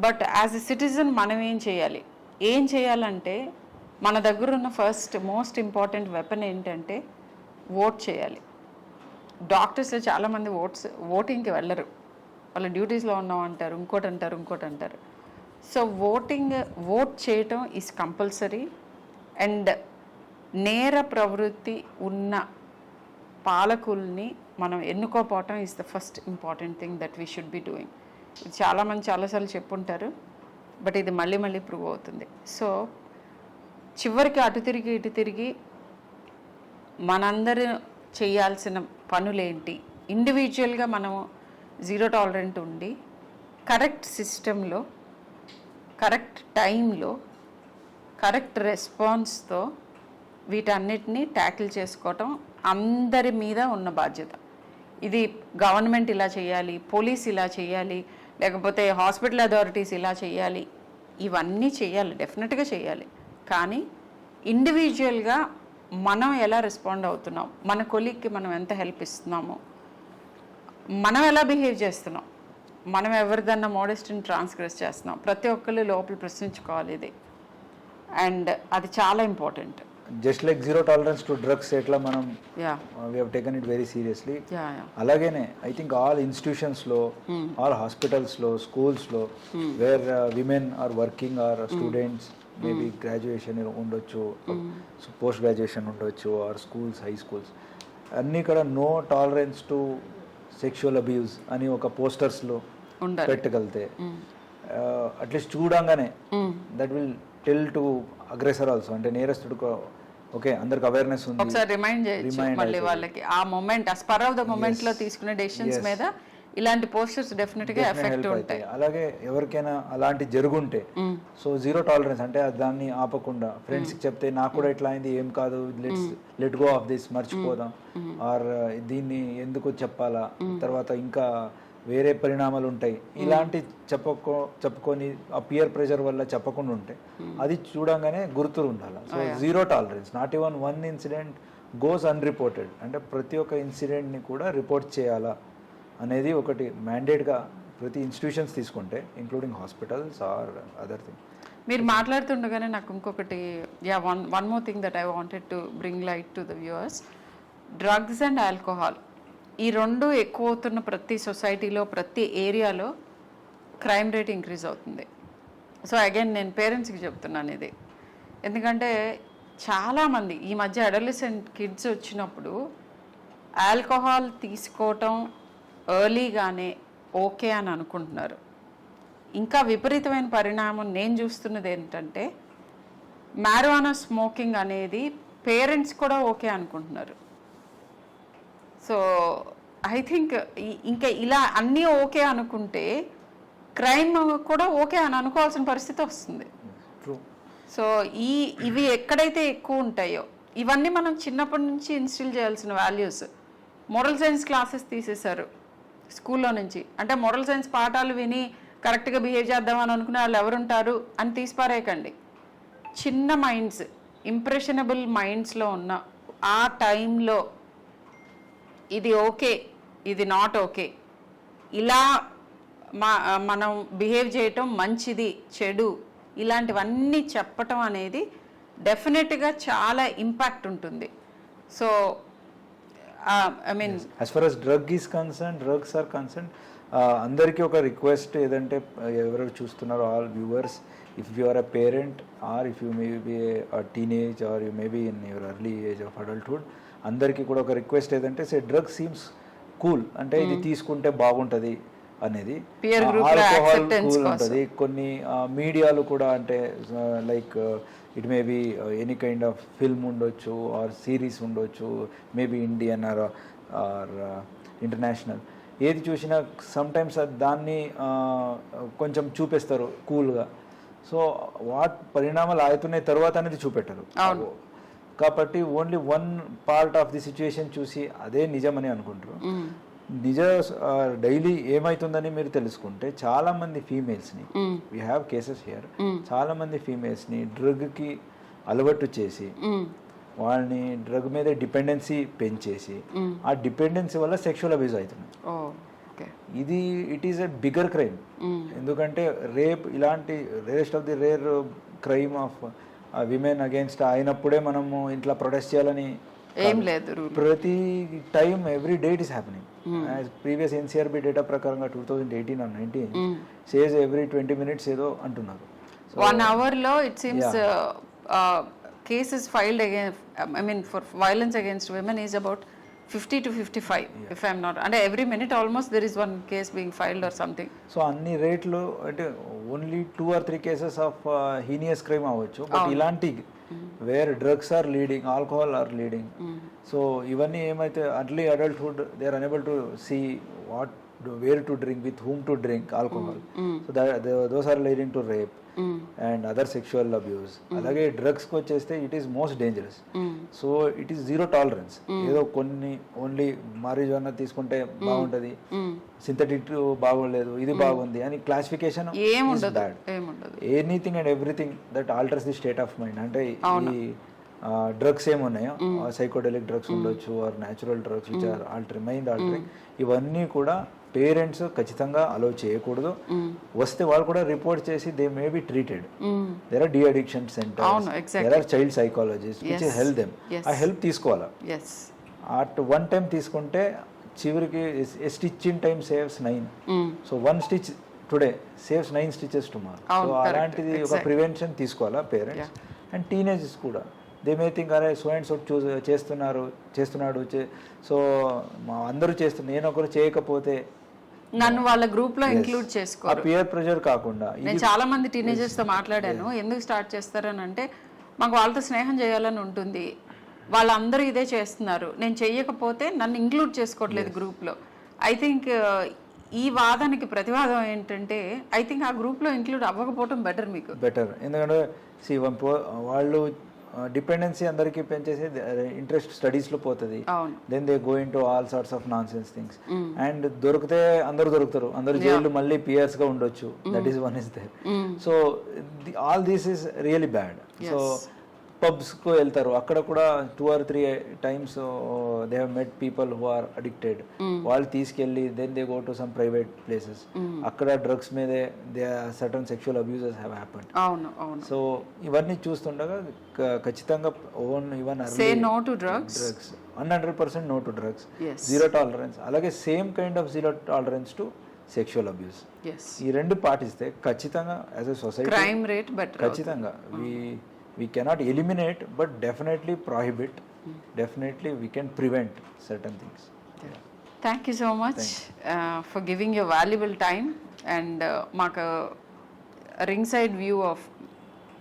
బట్ యాజ్ ఎ సిటిజన్ మనం ఏం చేయాలంటే మన దగ్గర ఉన్న ఫస్ట్ మోస్ట్ ఇంపార్టెంట్ వెపన్ ఏంటంటే ఓట్ చేయాలి. డాక్టర్స్ చాలామంది ఓటింగ్కి వెళ్ళరు, వాళ్ళ డ్యూటీస్లో ఉన్నాం అంటారు, ఇంకోటి అంటారు. సో ఓట్ చేయటం ఈజ్ కంపల్సరీ. అండ్ నేర ప్రవృత్తి ఉన్న పాలకుల్ని మనం ఎన్నుకోపోవటం is the first important thing that we should be doing. చాలామంది చాలాసార్లు చెప్పుంటారు, బట్ ఇది మళ్ళీ ప్రూవ్ అవుతుంది. సో చివరికి అటు తిరిగి ఇటు తిరిగి మనందరూ చేయాల్సిన పనులేంటి, ఇండివిజువల్గా మనము జీరో టాలరెంట్ ఉండి కరెక్ట్ సిస్టంలో కరెక్ట్ టైంలో కరెక్ట్ రెస్పాన్స్తో వీటన్నిటిని ట్యాకిల్ చేసుకోవటం అందరి మీద ఉన్న బాధ్యత. ఇది గవర్నమెంట్ ఇలా చేయాలి, పోలీస్ ఇలా చేయాలి, లేకపోతే హాస్పిటల్ అథారిటీస్ ఇలా చేయాలి, ఇవన్నీ చేయాలి, డెఫినెట్గా చేయాలి. కానీ ఇండివిజువల్గా మనం ఎలా రెస్పాండ్ అవుతున్నాం, మన కొలీగ్కి మనం ఎంత హెల్ప్ ఇస్తున్నామో, మనం ఎలా బిహేవ్ చేస్తున్నాం, మనం ఎవరిదన్నా మోడెస్ట్ని ట్రాన్స్గ్రెస్ చేస్తున్నాం, ప్రతి ఒక్కళ్ళు లోపల ప్రశ్నించుకోవాలి ఇది. అండ్ అది చాలా important. Just like zero tolerance to drugs ఎట్లా మనం we have taken it very seriously, అలాగేనే ఐ థింక్ ఆల్ ఇన్స్టిట్యూషన్స్లో, ఆల్ హాస్పిటల్స్లో, స్కూల్స్లో where women are working or students, maybe graduation ఉండొచ్చు, పోస్ట్ గ్రాడ్యుయేషన్ ఉండొచ్చు, ఆర్ స్కూల్స్, హై స్కూల్స్, అన్నీ కూడా no tolerance to sexual abuse అని ఒక పోస్టర్స్లో పెట్టగలితే అట్లీస్ట్ చూడంగానే that will tell to aggressor also, అంటే నేరస్తుడికి ఓకే అందరికి అవేర్నెస్ ఉంది, ఒకసారి రిమైండ్ చేయొచ్చు మళ్ళీ వాళ్ళకి. ఆ మూమెంట్, ఆ స్పర్ ఆఫ్ ద మూమెంట్ లో తీసుకునే డెసిషన్స్ మీద ఇలాంటి పోస్టర్స్ డెఫినెట్ గా ఎఫెక్ట్ ఉంటాయి. అలాగే ఎవరికైనా అలాంటి జరుగుంటే సో జీరో టాలరెన్స్ అంటే దాన్ని ఆపకుండా ఫ్రెండ్స్కి చెప్తే నాకు కూడా ఇట్లా అయింది, ఏం కాదు, లెట్ గో ఆఫ్ దిస్, మర్చిపోదాం, ఆర్ దీన్ని ఎందుకు చెప్పాలా, తర్వాత ఇంకా వేరే పరిణామాలు ఉంటాయి, ఇలాంటి చెప్పుకొని ఆ పియర్ ప్రెషర్ వల్ల చెప్పకుండా ఉంటే అది చూడంగానే గుర్తు ఉండాలి. So zero tolerance, not even one incident goes unreported, అంటే ప్రతి ఒక్క ఇన్సిడెంట్ని కూడా రిపోర్ట్ చేయాలా అనేది ఒకటి మ్యాండేట్గా ప్రతి ఇన్స్టిట్యూషన్స్ తీసుకుంటే, including hospitals or other thing. మీరు మాట్లాడుతుండగానే నాకు ఇంకొకటి, one more thing that I wanted to bring light to the viewers. Drugs and alcohol ఈ రెండు ఎక్కువ అవుతున్న ప్రతి సొసైటీలో, ప్రతి ఏరియాలో క్రైమ్ రేట్ ఇంక్రీజ్ అవుతుంది. సో అగైన్ నేను పేరెంట్స్కి చెప్తున్నాను ఇది, ఎందుకంటే చాలామంది ఈ మధ్య అడోలసెంట్ కిడ్స్ వచ్చినప్పుడు ఆల్కహాల్ తీసుకోవటం ఎర్లీగానే ఓకే అని అనుకుంటున్నారు. ఇంకా విపరీతమైన పరిణామం నేను చూస్తున్నది ఏంటంటే మ్యారిజువానా స్మోకింగ్ అనేది పేరెంట్స్ కూడా ఓకే అనుకుంటున్నారు. సో ఐ థింక్ ఇంకా ఇలా అన్నీ ఓకే అనుకుంటే క్రైమ్ కూడా ఓకే అని అనుకోవాల్సిన పరిస్థితి వస్తుంది. సో ఇవి ఎక్కడైతే ఎక్కువ ఉంటాయో ఇవన్నీ మనం చిన్నప్పటి నుంచి ఇన్స్టిల్ చేయాల్సిన వాల్యూస్. మోరల్ సైన్స్ క్లాసెస్ తీసేశారు స్కూల్లో నుంచి, అంటే మోరల్ సైన్స్ పాఠాలు విని కరెక్ట్గా బిహేవ్ చేద్దామని అనుకునే వాళ్ళు ఎవరుంటారు అని తీసిపారేయకండి. చిన్న మైండ్స్, ఇంప్రెషనబుల్ మైండ్స్లో ఉన్న ఆ టైంలో ఇది ఓకే, ఇది నాట్ ఓకే, ఇలా మనం బిహేవ్ చేయటం మంచిది, చెడు, ఇలాంటివన్నీ చెప్పటం అనేది డెఫినెట్గా చాలా ఇంపాక్ట్ ఉంటుంది. So I mean as for us drugs are concern, అందరికీ ఒక రిక్వెస్ట్ ఏదంటే, ఎవరు చూస్తున్నారో all viewers, if you are a parent or if you may be teenage or you may be in your early age of adulthood, అందరికీ కూడా ఒక request ఏదంటే, drug seems cool, అంటే ఇది తీసుకుంటే బాగుంటుంది అనేది, ఆల్కహాల్ కూల్ ఉంటుంది. కొన్ని మీడియాలు కూడా అంటే like it may be any kind of film ఉండొచ్చు ఆర్ సిరీస్ ఉండొచ్చు, మేబీ ఇండియన్ ఆర్ ఇంటర్నేషనల్, ఏది చూసినా సమ్టైమ్స్ దాన్ని కొంచెం చూపిస్తారు కూల్గా. సో వాట్ పరిణామాలు అవుతున్నాయి తర్వాత అనేది చూపెట్టరు. కాబట్టి only one part of the situation చూసి అదే నిజమని అనుకుంటారు. నిజ డైలీ ఏమైతుందని మీరు తెలుసుకుంటే చాలా మంది ఫీమేల్స్ని, వీ హ్యావ్ కేసెస్ హియర్, చాలా మంది ఫీమేల్స్ని డ్రగ్కి అలవాటు చేసి వాళ్ళని డ్రగ్ మీద డిపెండెన్సీ పెంచేసి ఆ డిపెండెన్సీ వల్ల సెక్షువల్ అబ్యూజ్ అవుతుంది. ఇది it is a bigger crime. ఎందుకంటే రేప్ ఇలాంటి rarest of the rare crime of women against అయినప్పుడే మనము ఇంట్లో ప్రొటెస్ట్ చేయాలని ఏం లేదు. ప్రతి time every day it is happening. Previous NCRB data ప్రకారంగా 2018 or 19 సేస్ ఎవ్రీ 20 minutes ఏదో అంటున్నారు. 1 hour లో it seems cases filed against, I mean for violence against women is about 50 to 55 if I'm not, అంటే every minute almost there is one case being filed or something. So అన్ని రేట్లు అంటే only 2 or 3 cases of heinous crime అవ్వచ్చు, but ఇలాంటి where drugs are leading, alcohol are leading. So ఇవన్నీ ఏమైతే early adulthood they are unable to see what where to drink, with whom to drink alcohol. So those are leading to rape and other sexual abuse. అలాగే డ్రగ్స్కి వచ్చేస్తే it is most dangerous. So it is zero tolerance. ఏదో కొన్ని only మారిజువానా తీసుకుంటే బాగుంటుంది, synthetic బాగోలేదు, ఇది బాగుంది అని classification bad. Anything and everything that alters the state of mind. అంటే ఈ డ్రగ్స్ ఏమున్నాయో సైకోడెలిక్ డ్రగ్స్ ఉండొచ్చు or natural drugs which are mind altering, ఇవన్నీ కూడా పేరెంట్స్ ఖచ్చితంగా అలో చేయకూడదు. వస్తే వాళ్ళు కూడా రిపోర్ట్ చేసి they may be treated. There are de addiction centres, there are child psychologist which help them. ఆ హెల్ప్ తీసుకోవాలా. అట్ వన్ టైం తీసుకుంటే చివరికి stitch in time saves 9. So 1 stitch today saves 9 stitches tomorrow. So అలాంటిది ఒక prevention తీసుకోవాలా parents. And teenagers కూడా they may think అరే so and so చేస్తున్నాడు, సో మా అందరూ చేస్తున్నారు, నేను ఒకరు చేయకపోతే నన్ను వాళ్ళ గ్రూప్ లో ఇంక్లూడ్ చేసుకోరు. పియర్ ప్రెషర్ కాకుండా నేను చాలా మంది టీనేజర్స్ తో మాట్లాడాను. ఎందుకు స్టార్ట్ చేస్తారని అంటే మాకు వాళ్ళతో స్నేహం చేయాలని ఉంటుంది, వాళ్ళందరూ ఇదే చేస్తున్నారు, నేను చెయ్యకపోతే నన్ను ఇంక్లూడ్ చేసుకోవట్లేదు గ్రూప్ లో. ఐ థింక్ ఈ వాదానికి ప్రతివాదం ఏంటంటే ఐ థింక్ ఆ గ్రూప్ లో ఇంక్లూడ్ అవ్వకపోవడం బెటర్, మీకు బెటర్. ఎందుకంటే వాళ్ళు డిపెండెన్సీ అందరికీ పెంచేసి ఇంట్రెస్ట్ స్టడీస్లో పోతుంది. Then they go into all sorts of nonsense things. And దొరికితే అందరూ దొరుకుతారు, అందరు జైలు మళ్ళీ పియర్స్గా ఉండొచ్చు. That is one is there. So all this is really bad. So పబ్స్కు వెళ్తారు, అక్కడ కూడా 2 or 3 times they have met people who are addicted. వాళ్ళు తీసుకెళ్ళి then they go to some private places, అక్కడ డ్రగ్స్ మీదే they certain sexual abuses have happened. So ఇవన్నీ చూస్తుండగా ఖచ్చితంగా even 100% no to drugs, zero tolerance. అలాగే same kind of zero tolerance to sexual abuse. ఈ రెండు పాటిస్తే ఖచ్చితంగా as a society crime rate ఖచ్చితంగా we cannot eliminate but definitely prohibit. Definitely we can prevent certain things. Thank you so much for giving your valuable time and maku ringside view of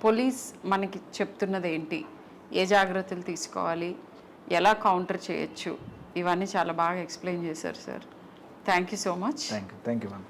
police manaki చెప్తున్నది ఏంటి, ఏ జాగ్రత్తలు తీసుకోవాలి, ఎలా counter చేయొచ్చు, ఇవన్నీ చాలా బాగా ఎక్స్ప్లెయిన్ చేశారు sir. Thank you so much. Thank you ma'am.